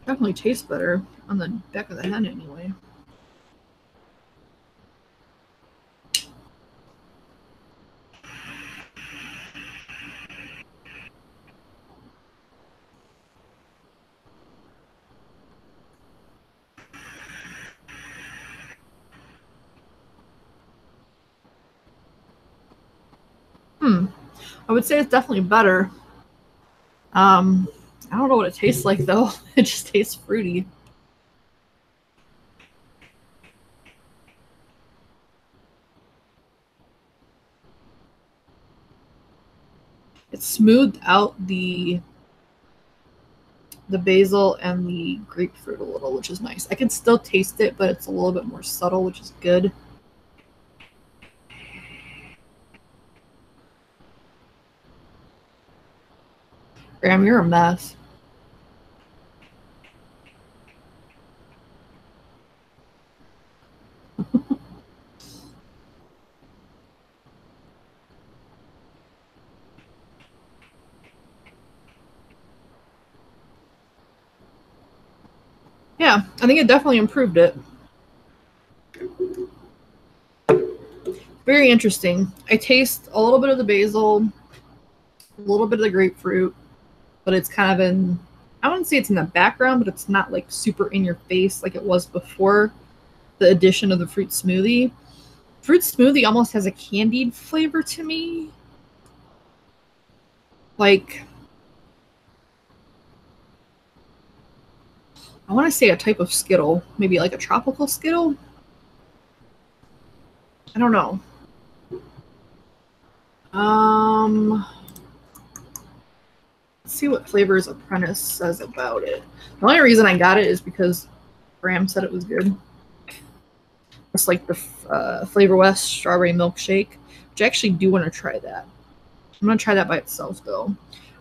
Speaker 1: Definitely tastes better on the back of the hen anyway. I would say it's definitely better. I don't know what it tastes like though. It just tastes fruity. It smoothed out the basil and the grapefruit a little, which is nice. I can still taste it, but it's a little bit more subtle, which is good. Graham, you're a mess. Yeah, I think it definitely improved it. Very interesting. I taste a little bit of the basil, a little bit of the grapefruit, but it's kind of in, I wouldn't say it's in the background, but it's not like super in your face like it was before the addition of the fruit smoothie. Fruit smoothie almost has a candied flavor to me. Like, I want to say a type of Skittle, maybe like a tropical Skittle. I don't know. Let's see what Flavors Apprentice says about it. The only reason I got it is because Graham said it was good. It's like the Flavor West strawberry milkshake, which I actually do want to try that. I'm going to try that by itself though,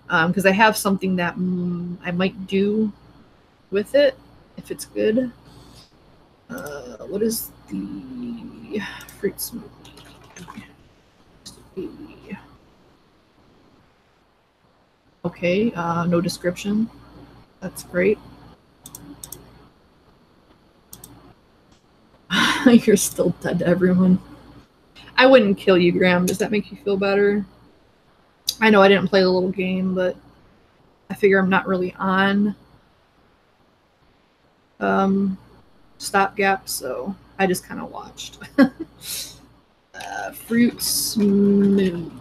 Speaker 1: because I have something that I might do with it if it's good. What is the fruit smoothie? Okay, no description. That's great. You're still dead to everyone. I wouldn't kill you, Graham. Does that make you feel better? I know I didn't play the little game, but I figure I'm not really on stopgap, so I just kind of watched. Fruit smoothie.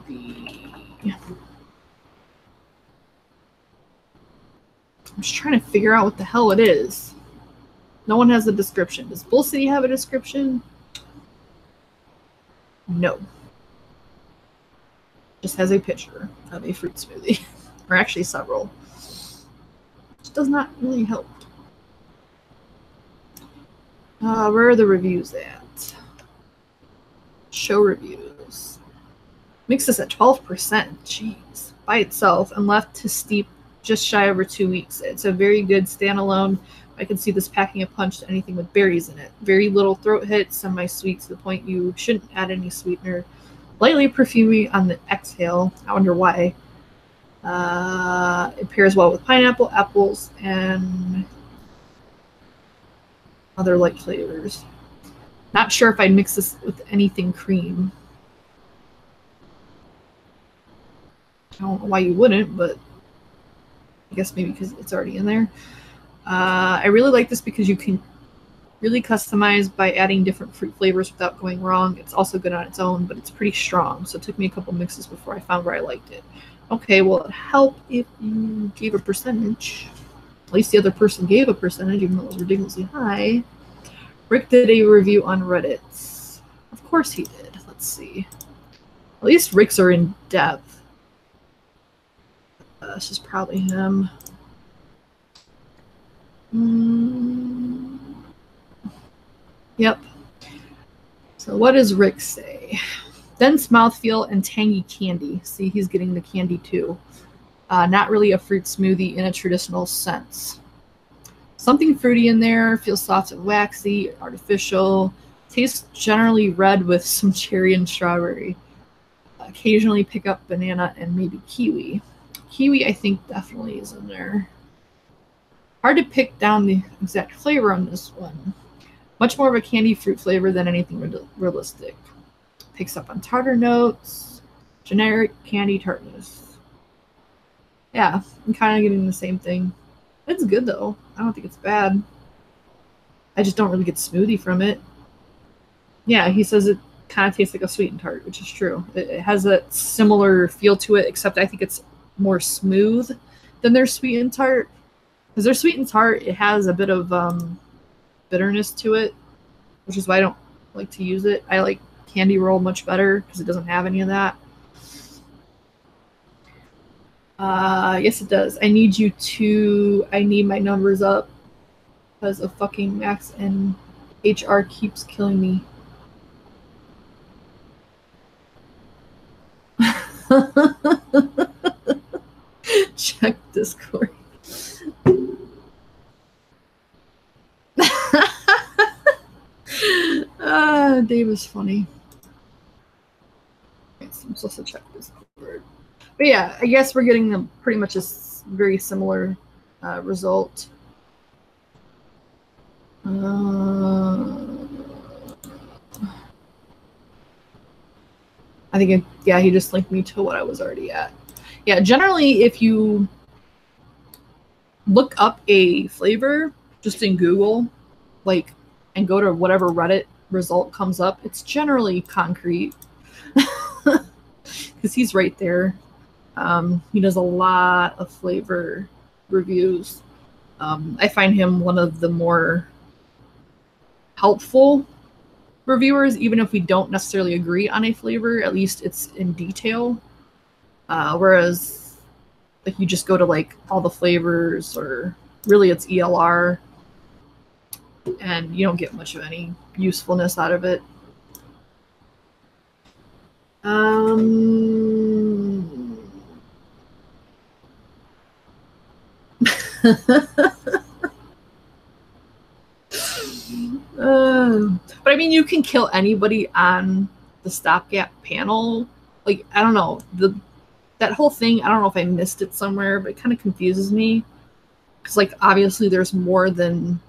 Speaker 1: I'm just trying to figure out what the hell it is. No one has a description. Does Bull City have a description? No. Just has a picture of a fruit smoothie. Or actually several. Which does not really help. Where are the reviews at? Show reviews. Makes this at 12%. Jeez. By itself and left to steep just shy over 2 weeks. It's a very good standalone. I can see this packing a punch to anything with berries in it. Very little throat hit, semi-sweet to the point you shouldn't add any sweetener. Lightly perfumey on the exhale. I wonder why. It pairs well with pineapple, apples, and other light flavors. Not sure if I'd mix this with anything cream. I don't know why you wouldn't, but I guess maybe because it's already in there. I really like this because you can really customize by adding different fruit flavors without going wrong. It's also good on its own, but it's pretty strong. So it took me a couple mixes before I found where I liked it. Okay, well, it'd help if you gave a percentage. At least the other person gave a percentage, even though it was ridiculously high. Rick did a review on Reddit. Of course he did. Let's see. At least Rick's are in depth. This is probably him. Yep. So what does Rick say? Dense mouthfeel and tangy candy. See, he's getting the candy too. Not really a fruit smoothie in a traditional sense. Something fruity in there, feels soft and waxy, artificial. Tastes generally red with some cherry and strawberry. Occasionally pick up banana and maybe kiwi. Kiwi, I think, definitely is in there. Hard to pick down the exact flavor on this one. Much more of a candy fruit flavor than anything realistic. Picks up on tartar notes, generic candy tartness. Yeah, I'm kind of getting the same thing. It's good though. I don't think it's bad. I just don't really get smoothie from it. Yeah, he says it kind of tastes like a sweetened tart, which is true. It has a similar feel to it, except I think it's more smooth than their sweetened tart. Because their sweetened tart, it has a bit of bitterness to it, which is why I don't like to use it. I like Candy Roll much better because it doesn't have any of that. Yes, it does. I need my numbers up because of fucking Max and HR keeps killing me. Check Discord. Dave is funny. I'm supposed to check Discord. But yeah, I guess we're getting them pretty much a very similar result. I think, yeah, he just linked me to what I was already at. Yeah, generally, if you look up a flavor just in Google, like, and go to whatever Reddit result comes up, it's generally concrete. Because he's right there. He does a lot of flavor reviews. I find him one of the more helpful reviewers, even if we don't necessarily agree on a flavor, at least it's in detail. Whereas like you just go to like all the flavors, or really it's ELR, and you don't get much of any usefulness out of it. But I mean, you can kill anybody on the stopgap panel. Like, I don't know, that whole thing, I don't know if I missed it somewhere, but it kind of confuses me. Because, like, obviously there's more than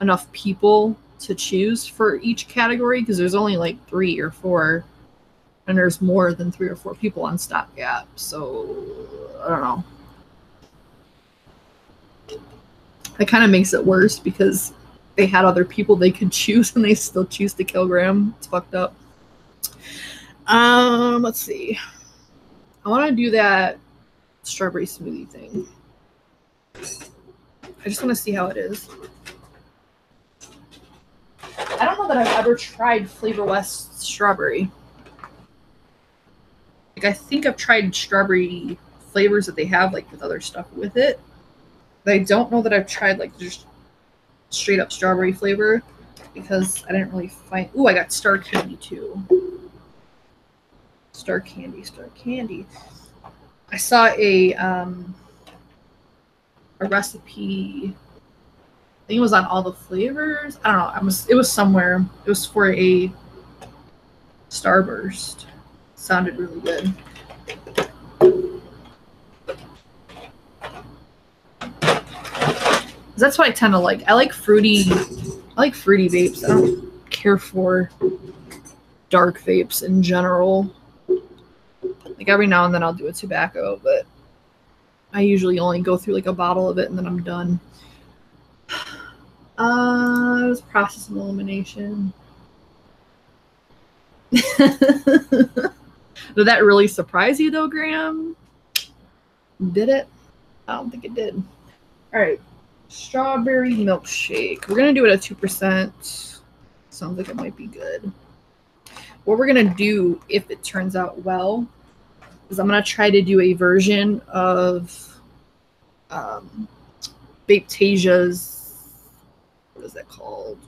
Speaker 1: enough people to choose for each category, because there's only like 3 or 4, and there's more than 3 or 4 people on stopgap. So, I don't know. That kind of makes it worse because they had other people they could choose and they still choose to kill Graham. It's fucked up. Let's see. I want to do that strawberry smoothie thing. I just want to see how it is. I don't know that I've ever tried Flavor West strawberry. Like, I think I've tried strawberry flavors that they have, like, with other stuff with it. But I don't know that I've tried, like, just straight up strawberry flavor, because I didn't really find... Ooh, I got Star Candy, too. Star Candy. I saw a recipe... I think it was on All the Flavors. I don't know. It was somewhere. It was for a Starburst. Sounded really good. That's what I tend to like. I like fruity vapes. I don't care for dark vapes in general. Like every now and then I'll do a tobacco, but I usually only go through like a bottle of it and then I'm done. It was process and elimination. Did that really surprise you though, Graham? Did it? I don't think it did. All right, strawberry milkshake. We're gonna do it at 2%. Sounds like it might be good. What we're gonna do, if it turns out well, is I'm gonna try to do a version of Vapetasia's, what is that called?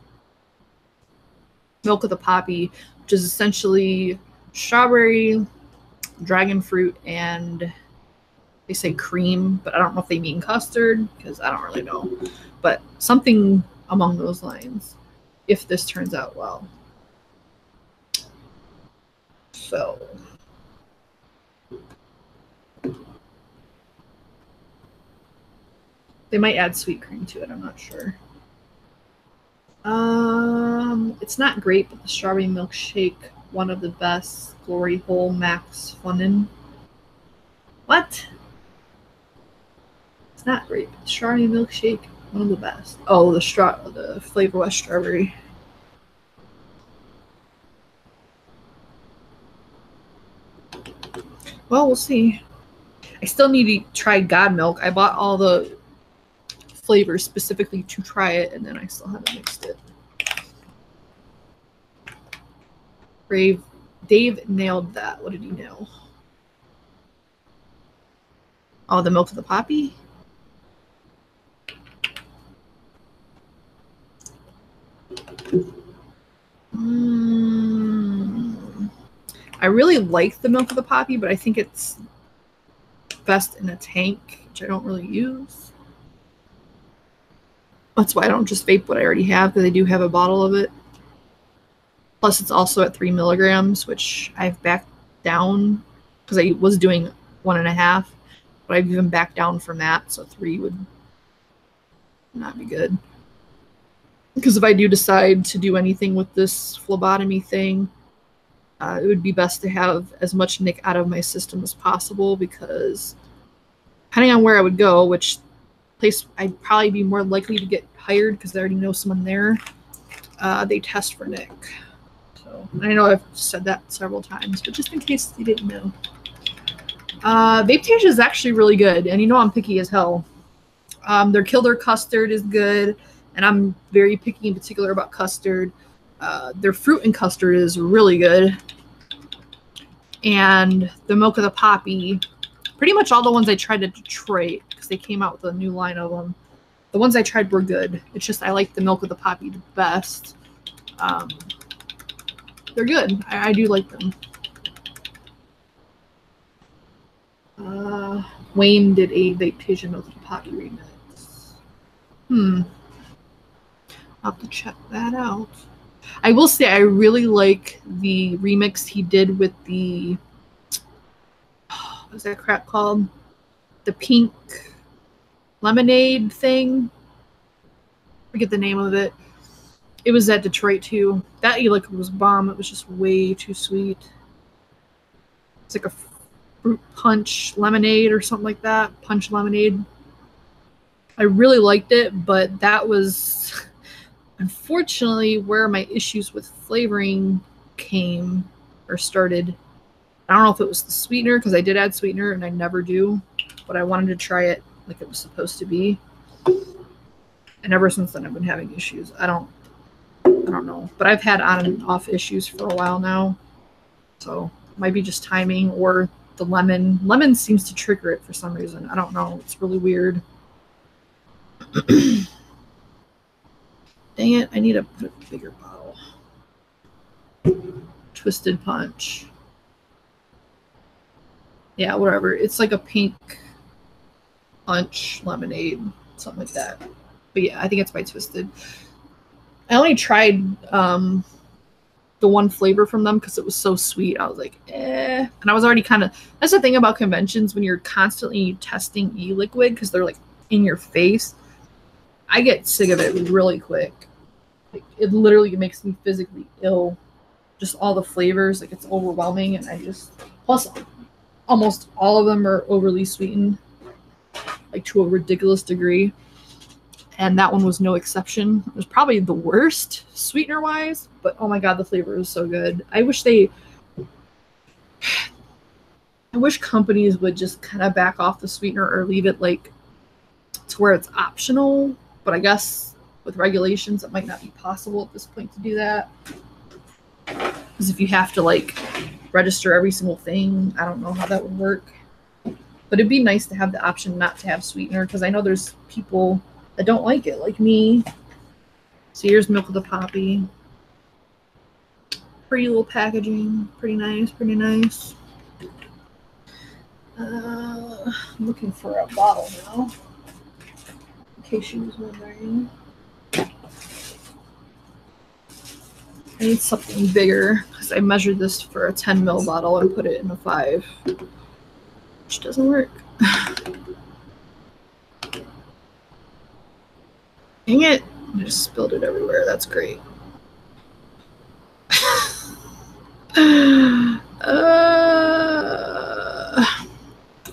Speaker 1: Milk of the Poppy, which is essentially strawberry, dragon fruit, and they say cream, but I don't know if they mean custard because I don't really know. But something among those lines, if this turns out well. So they might add sweet cream to it, I'm not sure. It's not great, but the strawberry milkshake, one of the best. Glory hole Max Funin. What? It's not great, but the strawberry milkshake, one of the best. Oh, the Flavor West strawberry. Well, we'll see. I still need to try God Milk. I bought all the flavors specifically to try it, and then I still haven't mixed it. Dave nailed that. What did he know? Oh, the Milk of the Poppy? I really like the Milk of the Poppy, but I think it's best in a tank, which I don't really use. That's why I don't just vape what I already have, because I do have a bottle of it. Plus, it's also at 3 milligrams, which I've backed down because I was doing 1.5, but I've even backed down from that, so 3 would not be good. Because if I do decide to do anything with this phlebotomy thing, it would be best to have as much nic out of my system as possible, because depending on where I would go, which place I'd probably be more likely to get hired because I already know someone there, they test for nic. So I know I've said that several times, but just in case you didn't know. Vapetasia is actually really good, and you know I'm picky as hell. Their Killer custard is good, and I'm very picky in particular about custard. Their fruit and custard is really good. And the Milk of the Poppy, pretty much all the ones I tried at Detroit, because they came out with a new line of them, the ones I tried were good. It's just I like the Milk of the Poppy the best. They're good. I do like them. Wayne did a Vapetasia Milk of the Poppy remix. I'll have to check that out. I will say I really like the remix he did with the, what's that crap called? The pink lemonade thing. Forget the name of it. It was at Detroit too. That e-liquid was bomb. It was just way too sweet. It's like a fruit punch lemonade or something like that. Punch lemonade. I really liked it, but that was unfortunately where my issues with flavoring came or started. I don't know if it was the sweetener, because I did add sweetener and I never do, but I wanted to try it like it was supposed to be. And ever since then I've been having issues. I don't know, but I've had on and off issues for a while now. So it might be just timing, or the lemon. Lemon seems to trigger it for some reason. I don't know. It's really weird. Dang it, I need a bigger bottle. Twisted Punch. Yeah, whatever. It's like a pink punch lemonade, something like that. But yeah, I think it's by Twisted. I only tried the one flavor from them because it was so sweet. I was like, eh. And I was already kind of... That's the thing about conventions when you're constantly testing e-liquid because they're like in your face. I get sick of it really quick. Like, it literally makes me physically ill. Just all the flavors, like it's overwhelming, and I just, plus almost all of them are overly sweetened, like to a ridiculous degree. And that one was no exception. It was probably the worst sweetener wise, but oh my god, the flavor is so good. I wish companies would just kind of back off the sweetener or leave it like to where it's optional, but I guess with regulations it might not be possible at this point to do that. Because if you have to like register every single thing, I don't know how that would work. But it'd be nice to have the option not to have sweetener, because I know there's people that don't like it, like me. So here's Milk of the Poppy. Pretty little packaging. Pretty nice, pretty nice. I'm looking for a bottle now, in case you was wondering. I need something bigger, because I measured this for a 10 ml bottle and put it in a 5, which doesn't work. Dang it, I just spilled it everywhere. That's great.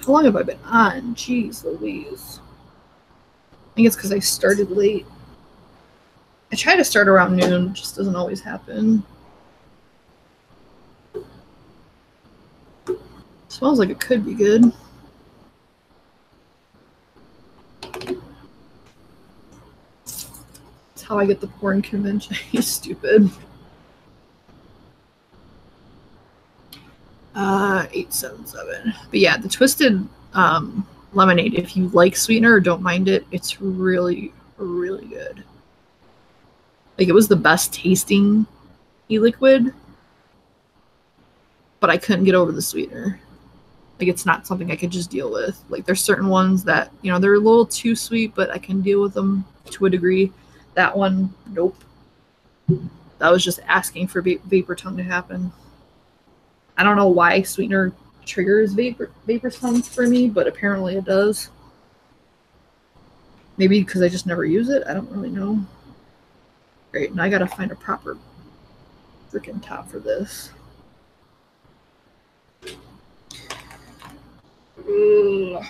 Speaker 1: How long have I been on? Jeez Louise. I think it's because I started late. I try to start around noon, it just doesn't always happen. Smells like it could be good. That's how I get the porn convention. You stupid. 877. But yeah, the twisted lemonade, if you like sweetener or don't mind it, it's really, really good. Like, it was the best tasting e-liquid, but I couldn't get over the sweetener. Like, it's not something I could just deal with. Like, there's certain ones that, you know, they're a little too sweet, but I can deal with them to a degree. That one, nope. That was just asking for vapor tongue to happen. I don't know why sweetener triggers vapor tongue for me, but apparently it does. Maybe because I just never use it. I don't really know. Great, now I gotta find a proper freaking top for this. Ugh.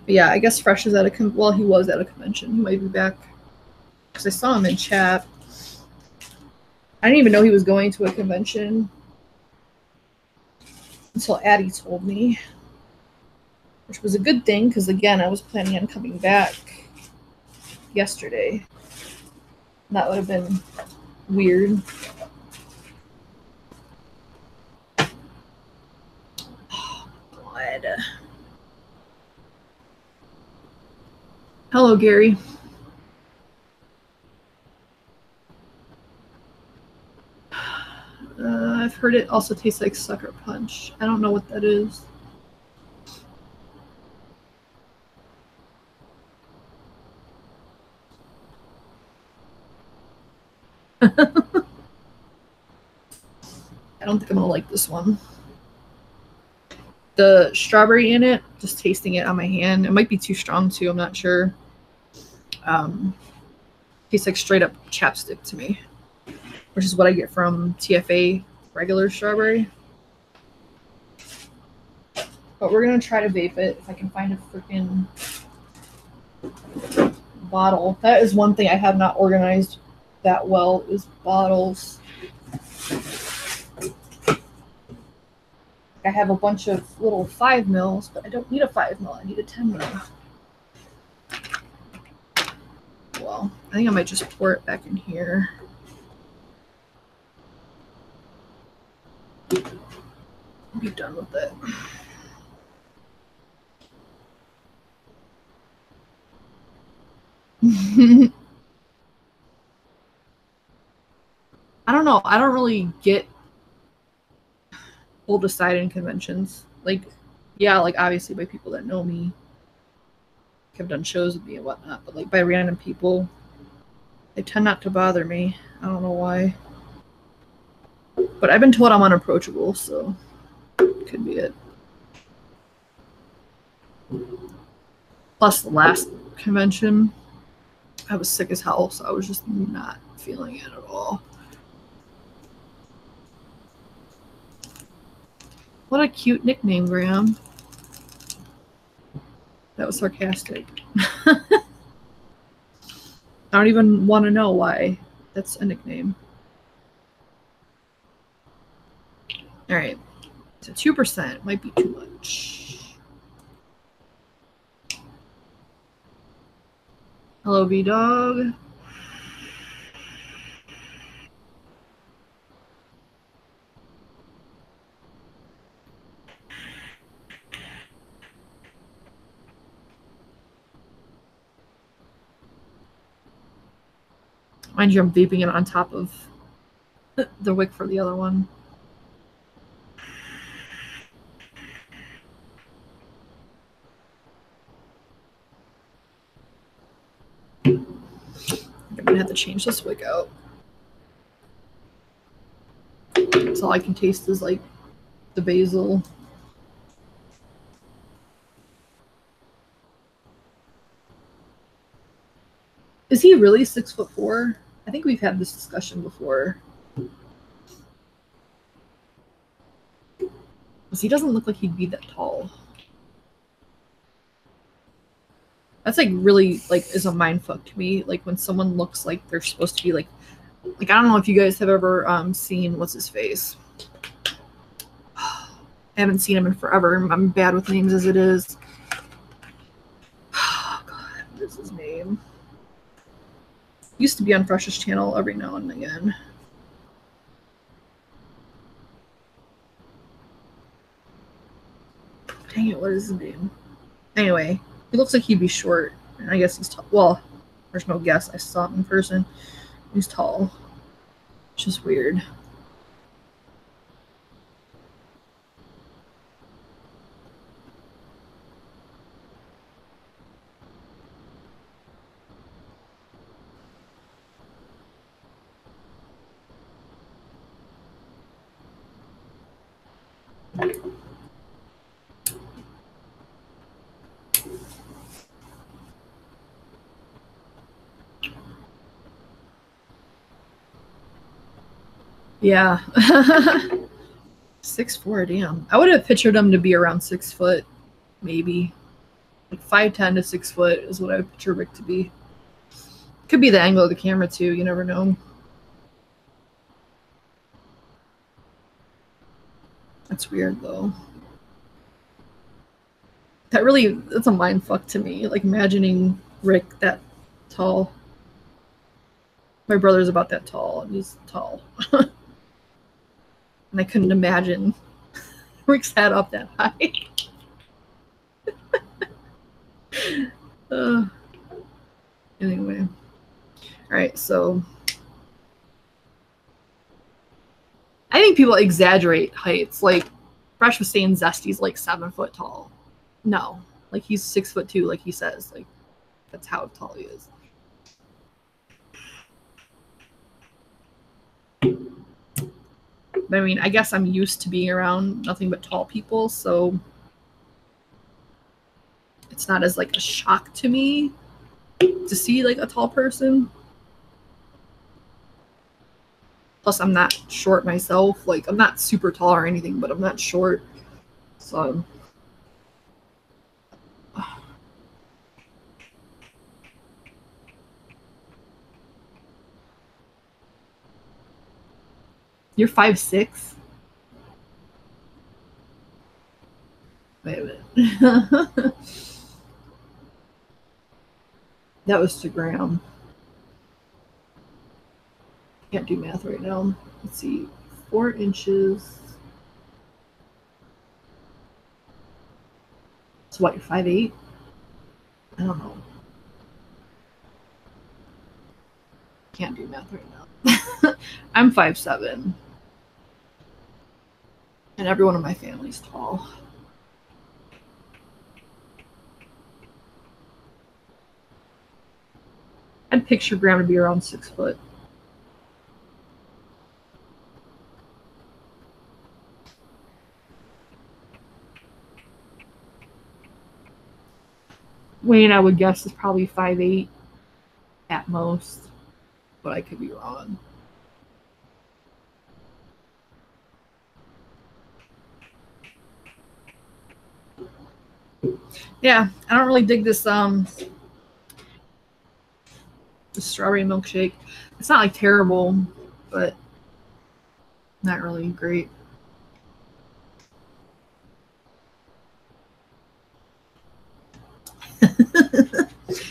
Speaker 1: But yeah, I guess Fresh is at a he was at a convention. He might be back, because I saw him in chat. I didn't even know he was going to a convention until Addie told me, which was a good thing, because again, I was planning on coming back yesterday. That would have been weird. Oh, God. Hello, Gary. I've heard it also tastes like Sucker Punch. I don't know what that is. I don't think I'm gonna like this one. The strawberry in it, just tasting it on my hand, it might be too strong too, I'm not sure. Tastes like straight up chapstick to me, which is what I get from TFA regular strawberry. But we're gonna try to vape it if I can find a freaking bottle. That is one thing I have not organized that well, is bottles. I have a bunch of little 5 mils, but I don't need a 5 mil. I need a 10 mil. Well, I think I might just pour it back in here. I'll be done with it. I don't know. I don't really get pulled aside in conventions. Like, yeah, like obviously by people that know me, have done shows with me and whatnot, but like by random people, they tend not to bother me. I don't know why. But I've been told I'm unapproachable, so could be it. Plus, the last convention, I was sick as hell, so I was just not feeling it at all. What a cute nickname, Graham. That was sarcastic. I don't even want to know why that's a nickname. All right, so 2% might be too much. Hello, V-Dog. Mind you, I'm vaping it on top of the wick for the other one. I'm gonna have to change this wick out. That's all I can taste is like the basil. Is he really 6'4"? I think we've had this discussion before. Because he doesn't look like he'd be that tall. That's like really like is a mindfuck to me. Like when someone looks like they're supposed to be like I don't know if you guys have ever seen what's his face. I haven't seen him in forever. I'm bad with names as it is. Oh God, what is his name? Used to be on Fresh's channel every now and again. Dang it, what is his name? Anyway, he looks like he'd be short. And I guess he's tall. Well, there's no guess. I saw him in person. He's tall. Which is weird. Yeah. 6'4", damn. I would have pictured him to be around 6 foot, maybe. Like 5'10" to 6 foot is what I would picture Rick to be. Could be the angle of the camera too, you never know. That's weird though. That's a mind fuck to me. Like imagining Rick that tall. My brother's about that tall, and he's tall. And I couldn't imagine Rick's head up that high. Anyway. Alright, so I think people exaggerate heights. Like Fresh was saying Zesty's like 7 foot tall. No. Like he's 6'2", like he says. Like that's how tall he is. But I mean, I guess I'm used to being around nothing but tall people, so it's not as like a shock to me to see like a tall person. Plus, I'm not short myself. Like, I'm not super tall or anything, but I'm not short. So, you're 5'6"? Wait a minute. That was to Graham. Can't do math right now. Let's see. 4 inches. So what, you're 5'8"? I don't know. Can't do math right now. I'm 5'7". And everyone in my family's tall. I'd picture Graham to be around 6 foot. weight I would guess is probably 5'8" at most, but I could be wrong. Yeah, I don't really dig this the strawberry milkshake. It's not like terrible, but not really great.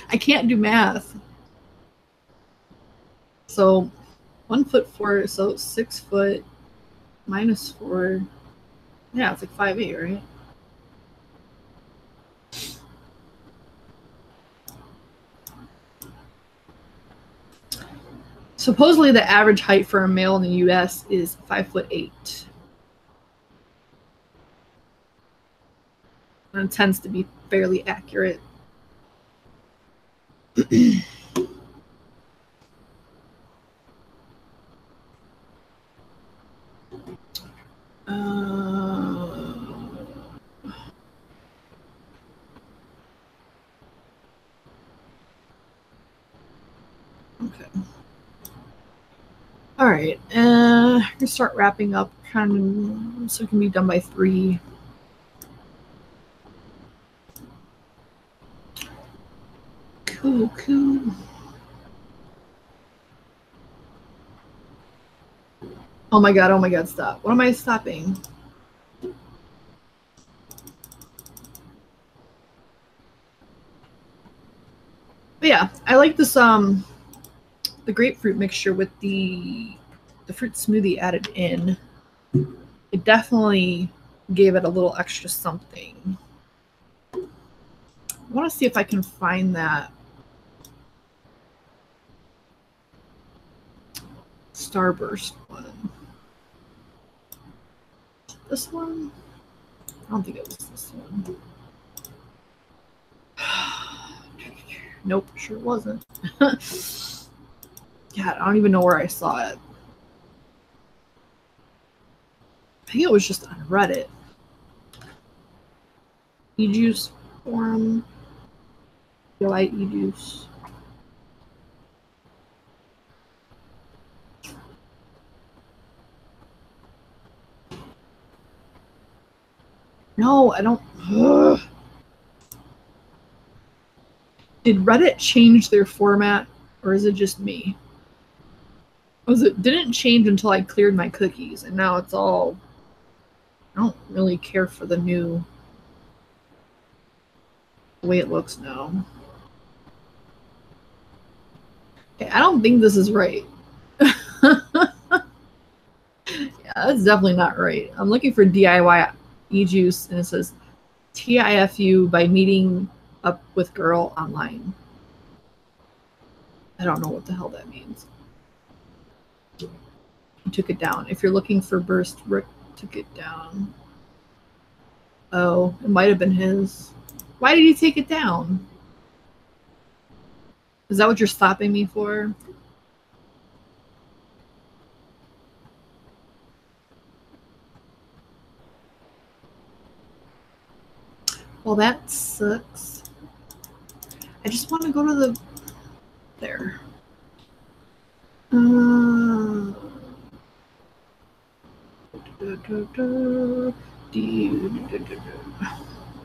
Speaker 1: I can't do math. So 1'4", so 6 foot minus 4. Yeah, it's like 5'8", right? Supposedly the average height for a male in the US is 5'8". And it tends to be fairly accurate. Okay. All right, I'm gonna start wrapping up, kind of, so it can be done by 3. Cool. Oh my god, stop. What am I stopping? But yeah, I like this the grapefruit mixture with the fruit smoothie added in. It definitely gave it a little extra something. I want to see if I can find that Starburst one. This one? I don't think it was this one. Nope, sure wasn't. God, I don't even know where I saw it. I think it was just on Reddit. E-juice forum. Delight e-juice. No, I don't. Ugh. Did Reddit change their format, or is it just me? It didn't change until I cleared my cookies, and now it's all. I don't really care for the new way it looks now. Okay, I don't think this is right. Yeah, that's definitely not right. I'm looking for DIY e-juice, and it says TIFU by meeting up with girl online. I don't know what the hell that means. He took it down. If you're looking for burst, Rick took it down. Oh, it might have been his. Why did he take it down? Is that what you're stopping me for? Well, that sucks. I just want to go to the... There.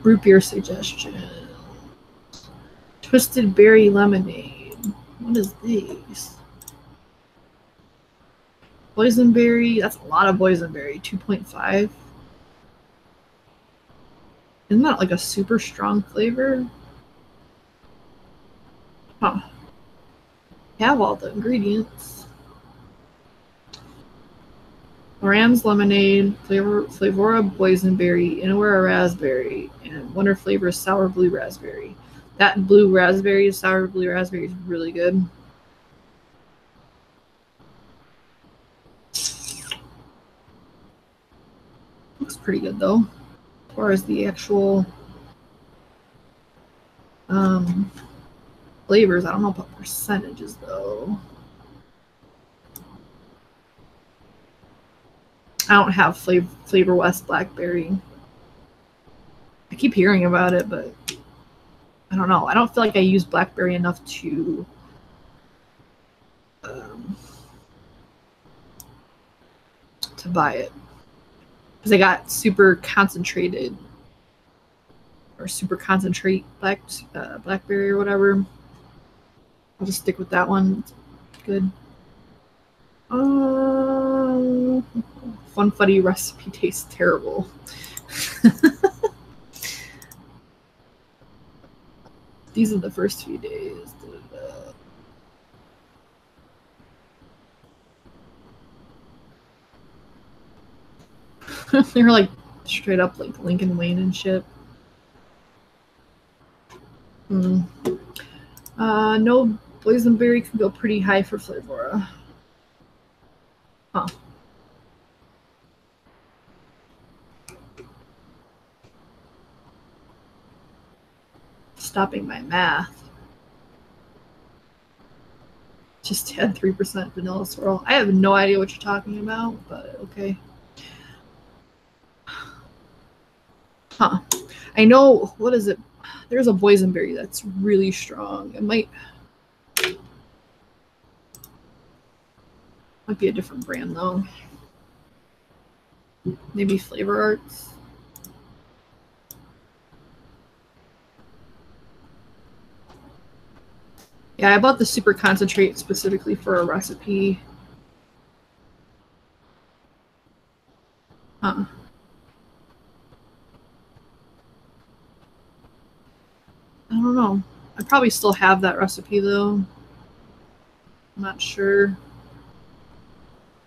Speaker 1: Root beer suggestion. Twisted berry lemonade. What is these? Boysenberry. That's a lot of boysenberry. 2.5. Isn't that like a super strong flavor? Huh. Have all the ingredients. Loran's lemonade, Flavora boysenberry, Inawera raspberry, and Wonder Flavor sour blue raspberry. That blue raspberry, sour blue raspberry is really good. Looks pretty good though. As far as the actual flavors, I don't know about percentages though. I don't have Flavor West Blackberry. I keep hearing about it, but I don't know. I don't feel like I use blackberry enough to buy it, because I got super concentrated or super concentrate blackberry or whatever. I'll just stick with that one. It's good. Funfuddy recipe tastes terrible. These are the first few days. They were like straight up like Lincoln Wayne and shit. No, boysenberry can go pretty high for Flavora. Huh. Stopping my math. Just had 3% vanilla swirl. I have no idea what you're talking about, but okay. Huh. I know, what is it? There's a boysenberry that's really strong. It might be a different brand though. Maybe Flavor Arts. Yeah, I bought the super concentrate specifically for a recipe. Huh. I don't know. I probably still have that recipe though. I'm not sure.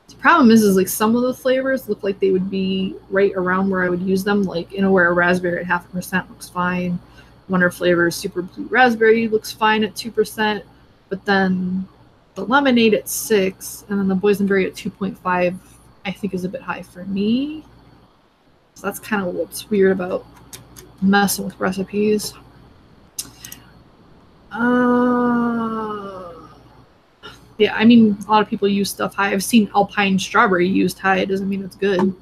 Speaker 1: The problem is like some of the flavors look like they would be right around where I would use them. Like, you know, where a raspberry at 0.5% looks fine. Wonder Flavor Super Blue Raspberry looks fine at 2%, but then the lemonade at 6, and then the boysenberry at 2.5, I think is a bit high for me. So that's kind of what's weird about messing with recipes. Yeah, I mean, a lot of people use stuff high. I've seen Alpine Strawberry used high. It doesn't mean it's good.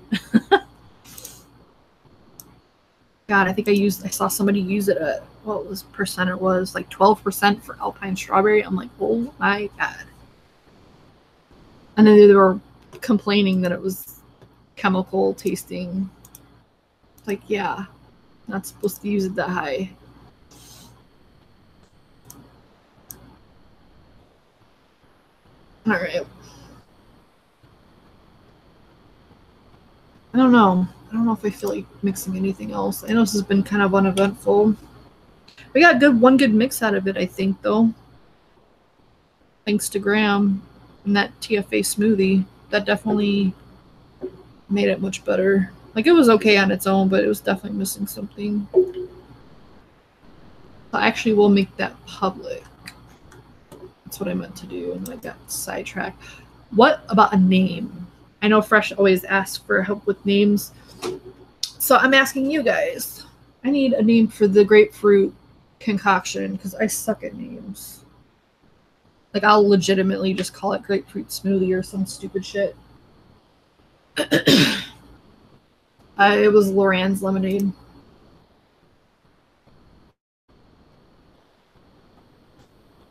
Speaker 1: God, I think I saw somebody use it at, what was percent it was, like 12% for Alpine Strawberry. I'm like, oh my God. And then they were complaining that it was chemical tasting. Like, yeah, not supposed to use it that high. All right. I don't know. I don't know if I feel like mixing anything else. I know this has been kind of uneventful. We got one good mix out of it, I think, though. Thanks to Graham and that TFA smoothie. That definitely made it much better. Like, it was okay on its own, but it was definitely missing something. So I actually will make that public. That's what I meant to do, and I got sidetracked. What about a name? I know Fresh always asks for help with names. So I'm asking you guys. I need a name for the grapefruit concoction because I suck at names. Like, I'll legitimately just call it grapefruit smoothie or some stupid shit. It was Loran's lemonade.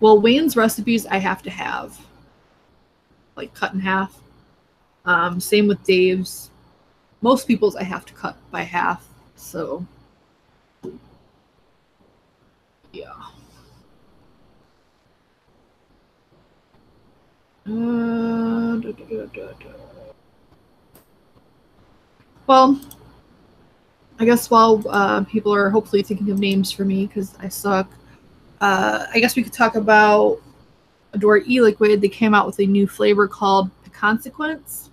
Speaker 1: Well, Wayne's recipes I have to have, like, cut in half. Same with Dave's. Most people's I have to cut by half. So, yeah. Well, I guess while people are hopefully thinking of names for me because I suck, I guess we could talk about Adore E-Liquid. They came out with a new flavor called Pecansequence.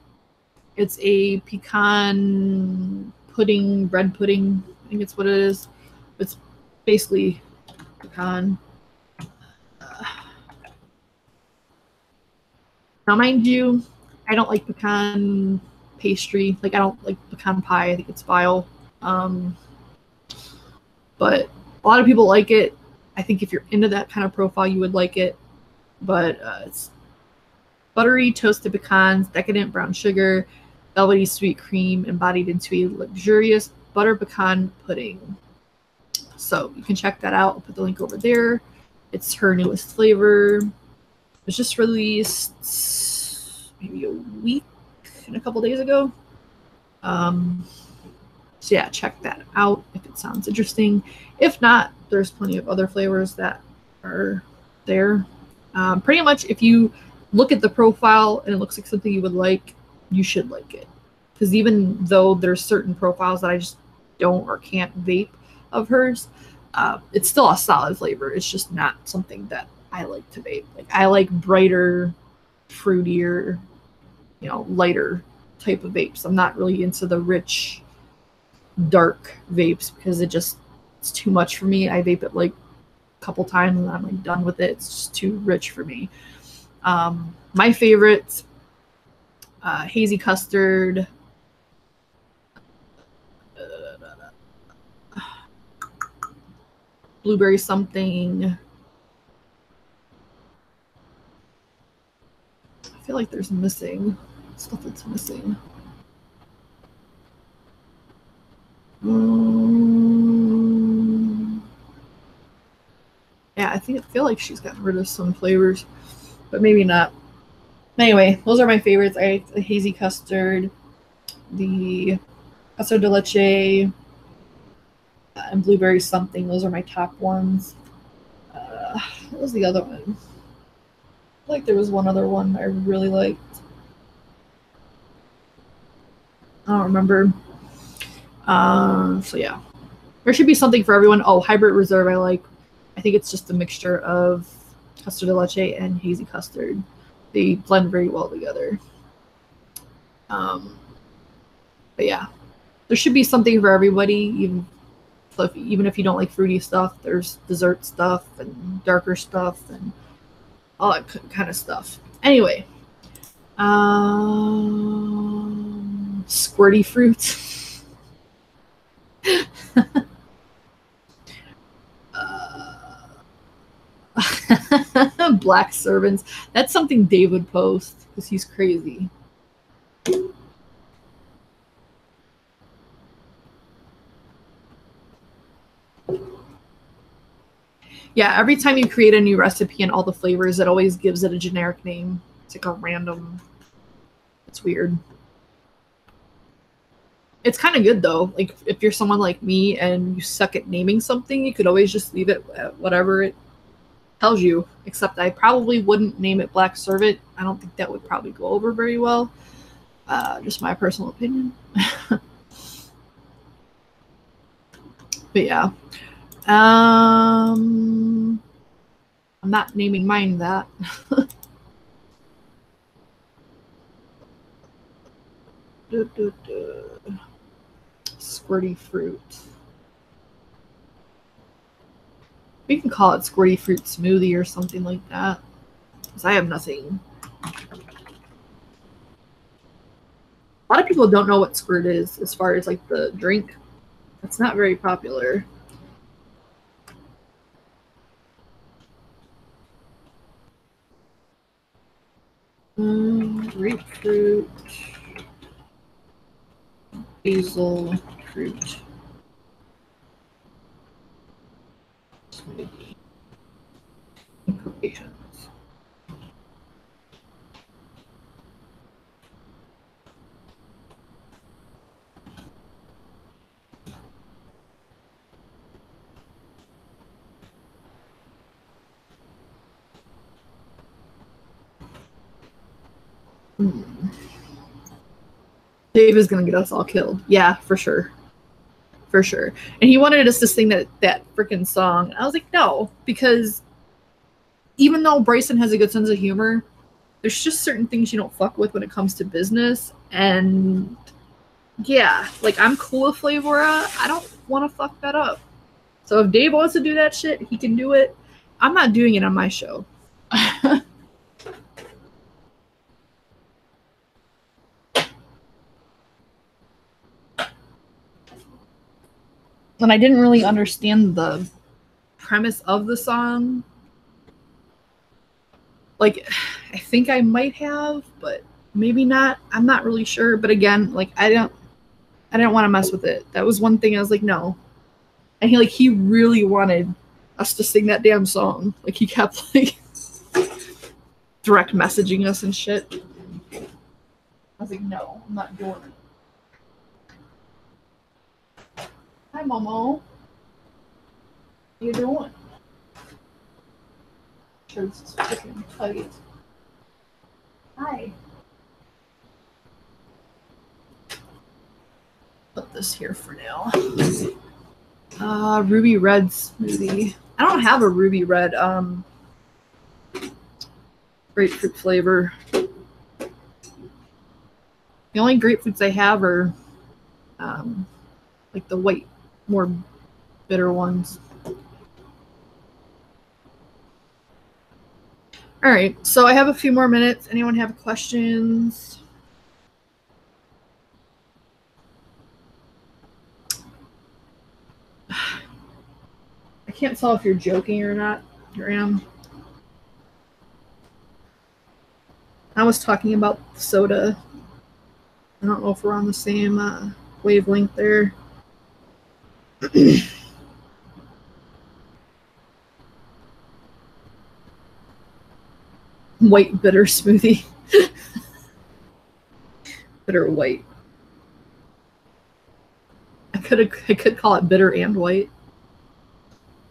Speaker 1: It's a pecan pudding, bread pudding. I think it's what it is. It's basically pecan. Now, mind you, I don't like pecan pastry. Like, I don't like pecan pie. I think it's vile. But a lot of people like it. I think if you're into that kind of profile, you would like it. But it's buttery toasted pecans, decadent brown sugar, velvety sweet cream embodied into a luxurious butter pecan pudding. So you can check that out. I'll put the link over there. It's her newest flavor. It was just released maybe a week and a couple days ago. So yeah, check that out if it sounds interesting. If not, there's plenty of other flavors that are there. Pretty much if you look at the profile and it looks like something you would like, you should like it. Because even though there's certain profiles that I just don't or can't vape of hers, it's still a solid flavor. It's just not something that I like to vape. Like I like brighter, fruitier, lighter type of vapes. I'm not really into the rich, dark vapes because it's too much for me. I vape it like a couple times and I'm like done with it. It's just too rich for me. My favorites, hazy custard, blueberry something. I feel like there's stuff that's missing. Yeah, I feel like she's gotten rid of some flavors, but maybe not. Anyway, those are my favorites. I like the hazy custard, the custard de leche, and blueberry something. Those are my top ones. What was the other one? I feel like there was one other one I really liked. I don't remember. So yeah, there should be something for everyone. Oh, Hybrid Reserve I like. I think it's just a mixture of custard de leche and hazy custard. They blend very well together. But yeah, there should be something for everybody. Even if you don't like fruity stuff, there's dessert stuff and darker stuff and all that kind of stuff. Anyway, squirty fruit. Black servants. That's something Dave would post because he's crazy. Yeah, every time you create a new recipe and all the flavors, it always gives it a generic name. It's like a random. It's weird. It's kind of good though. Like if you're someone like me and you suck at naming something, you could always just leave it at whatever it tells you. Except I probably wouldn't name it Black Servant. I don't think that would probably go over very well. Just my personal opinion. But yeah. I'm not naming mine that. Squirty fruit. We can call it squirty fruit smoothie or something like that. Because I have nothing. A lot of people don't know what squirt is as far as like the drink. It's not very popular. Grapefruit, basil, fruit, smoothie, implications. Dave is gonna get us all killed. Yeah, for sure. For sure. And he wanted us to sing that freaking song. I was like, no, because even though Bryson has a good sense of humor, there's just certain things you don't fuck with when it comes to business. And yeah, like I'm cool with Flavora. I don't want to fuck that up. So if Dave wants to do that shit, he can do it. I'm not doing it on my show. And I didn't really understand the premise of the song. Like, I think I might have, but maybe not. I'm not really sure. But again, like I didn't want to mess with it. That was one thing I was like, no. And he really wanted us to sing that damn song. Like, he kept like direct messaging us and shit. I was like, no, I'm not doing it. Hi, Momo. What you doing? Shirt's is freaking tight. Hi. Put this here for now. Ruby red smoothie. I don't have a ruby red grapefruit flavor. The only grapefruits I have are like the white, more bitter ones. All right, so I have a few more minutes. Anyone have questions? I can't tell if you're joking or not, Graham. I was talking about soda. I don't know if we're on the same wavelength there. White bitter smoothie. Bitter white. I could call it bitter and white.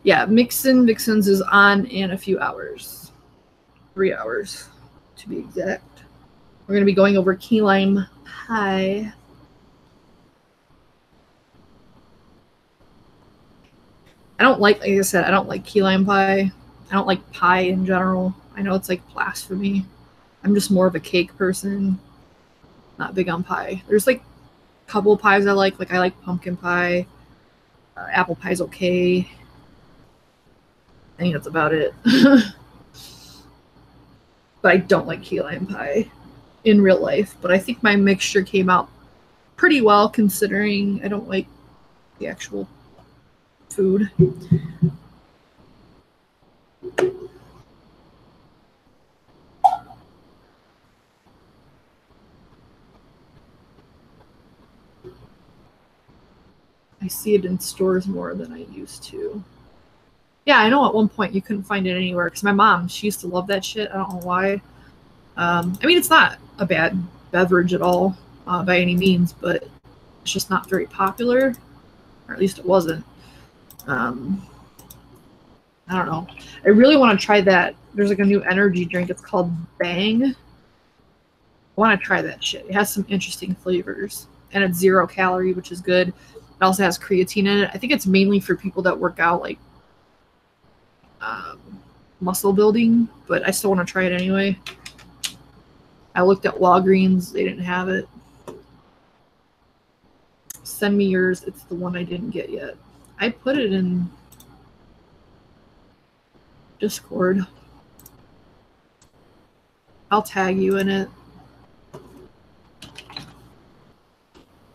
Speaker 1: Yeah, Mixins is on in a few hours. 3 hours, to be exact. We're going to be going over key lime pie. I don't like I said, I don't like key lime pie. I don't like pie in general. I know it's like blasphemy. I'm just more of a cake person. Not big on pie. There's like a couple of pies I like. Like I like pumpkin pie. Apple pie's okay. I think that's about it. But I don't like key lime pie in real life. But I think my mixture came out pretty well considering I don't like the actual food. I see it in stores more than I used to. Yeah, I know at one point you couldn't find it anywhere because my mom, she used to love that shit. I don't know why. I mean, it's not a bad beverage at all by any means, but it's just not very popular, or at least it wasn't. I don't know. I really want to try that. There's like a new energy drink. It's called Bang. I want to try that shit. It has some interesting flavors, and it's 0 calorie, which is good. It also has creatine in it. I think it's mainly for people that work out, like muscle building, but I still want to try it anyway. I looked at Walgreens. They didn't have it. Send me yours. It's the one I didn't get yet. I put it in Discord. I'll tag you in it. I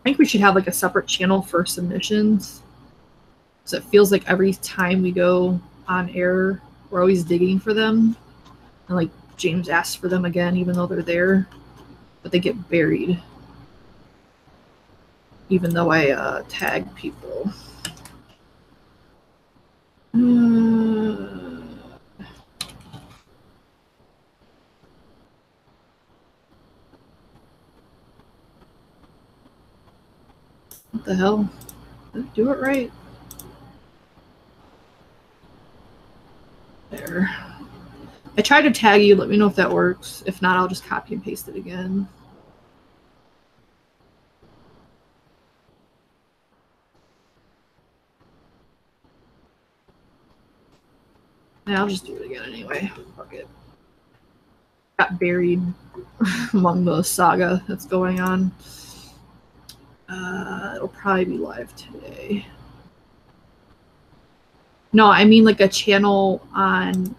Speaker 1: think we should have like a separate channel for submissions. So it feels like every time we go on air, we're always digging for them. And like James asks for them again, even though they're there. But they get buried. Even though I tag people. What the hell? Do it right. There. I tried to tag you. Let me know if that works. If not, I'll just copy and paste it again. Yeah, I'll just do it again anyway. Fuck it. Got buried among the saga that's going on. It'll probably be live today. No, I mean like a channel on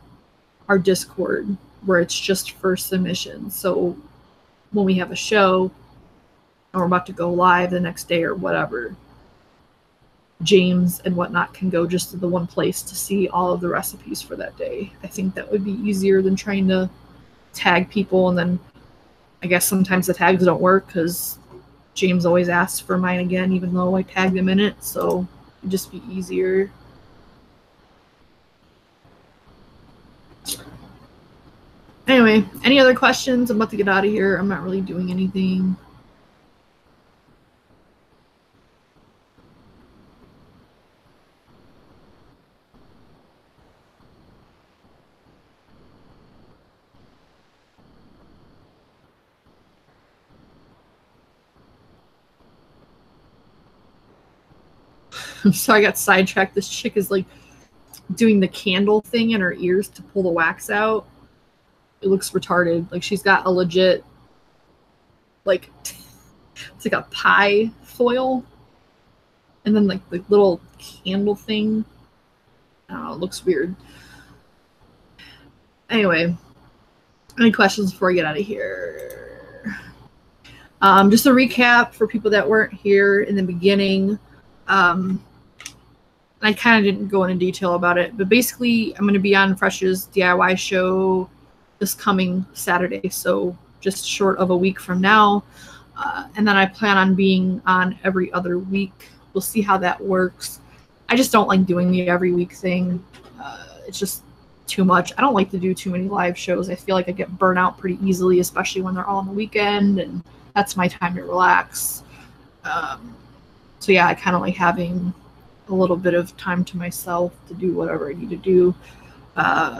Speaker 1: our Discord where it's just for submissions. So when we have a show and we're about to go live the next day or whatever, James and whatnot can go just to the one place to see all of the recipes for that day. I think that would be easier than trying to tag people, and then I guess sometimes the tags don't work because James always asks for mine again, even though I tagged him in it. So It'd just be easier. Anyway, any other questions? I'm about to get out of here. I'm not really doing anything. I'm sorry I got sidetracked. This chick is like doing the candle thing in her ears to pull the wax out. It looks retarded. Like she's got a legit, like, it's like a pie foil. And then like the little candle thing. I don't know, it looks weird. Anyway, any questions before I get out of here? Just a recap for people that weren't here in the beginning. I kind of didn't go into detail about it, but basically I'm going to be on Fresh's DIY show this coming Saturday, so just short of a week from now. And then I plan on being on every other week. We'll see how that works. I just don't like doing the every week thing. It's just too much. I don't like to do too many live shows. I feel like I get burnt out pretty easily, especially when they're all on the weekend, and that's my time to relax. So yeah, I kind of like having a little bit of time to myself to do whatever I need to do.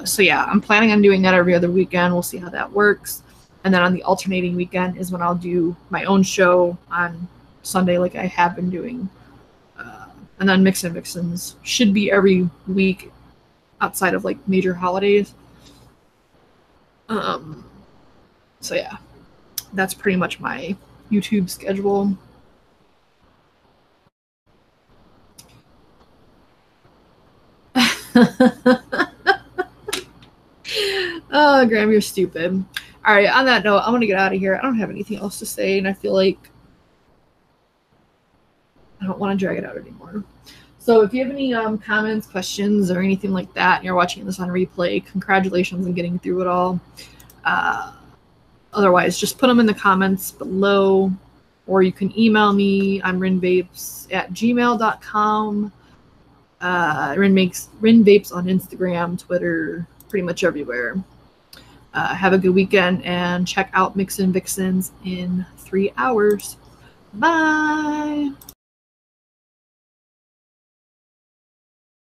Speaker 1: So yeah, I'm planning on doing that every other weekend. We'll see how that works. And then on the alternating weekend is when I'll do my own show on Sunday like I have been doing. And then Mix and Vixens should be every week outside of like major holidays. So yeah, that's pretty much my YouTube schedule. Oh, Graham, you're stupid. All right, on that note, I'm going to get out of here. I don't have anything else to say, and I feel like I don't want to drag it out anymore. So if you have any comments, questions, or anything like that, and you're watching this on replay, congratulations on getting through it all. Otherwise, just put them in the comments below, or you can email me on rinvapes@gmail.com. Rinvapes on Instagram, Twitter, pretty much everywhere. Have a good weekend and check out Mix and Vixens in 3 hours. Bye.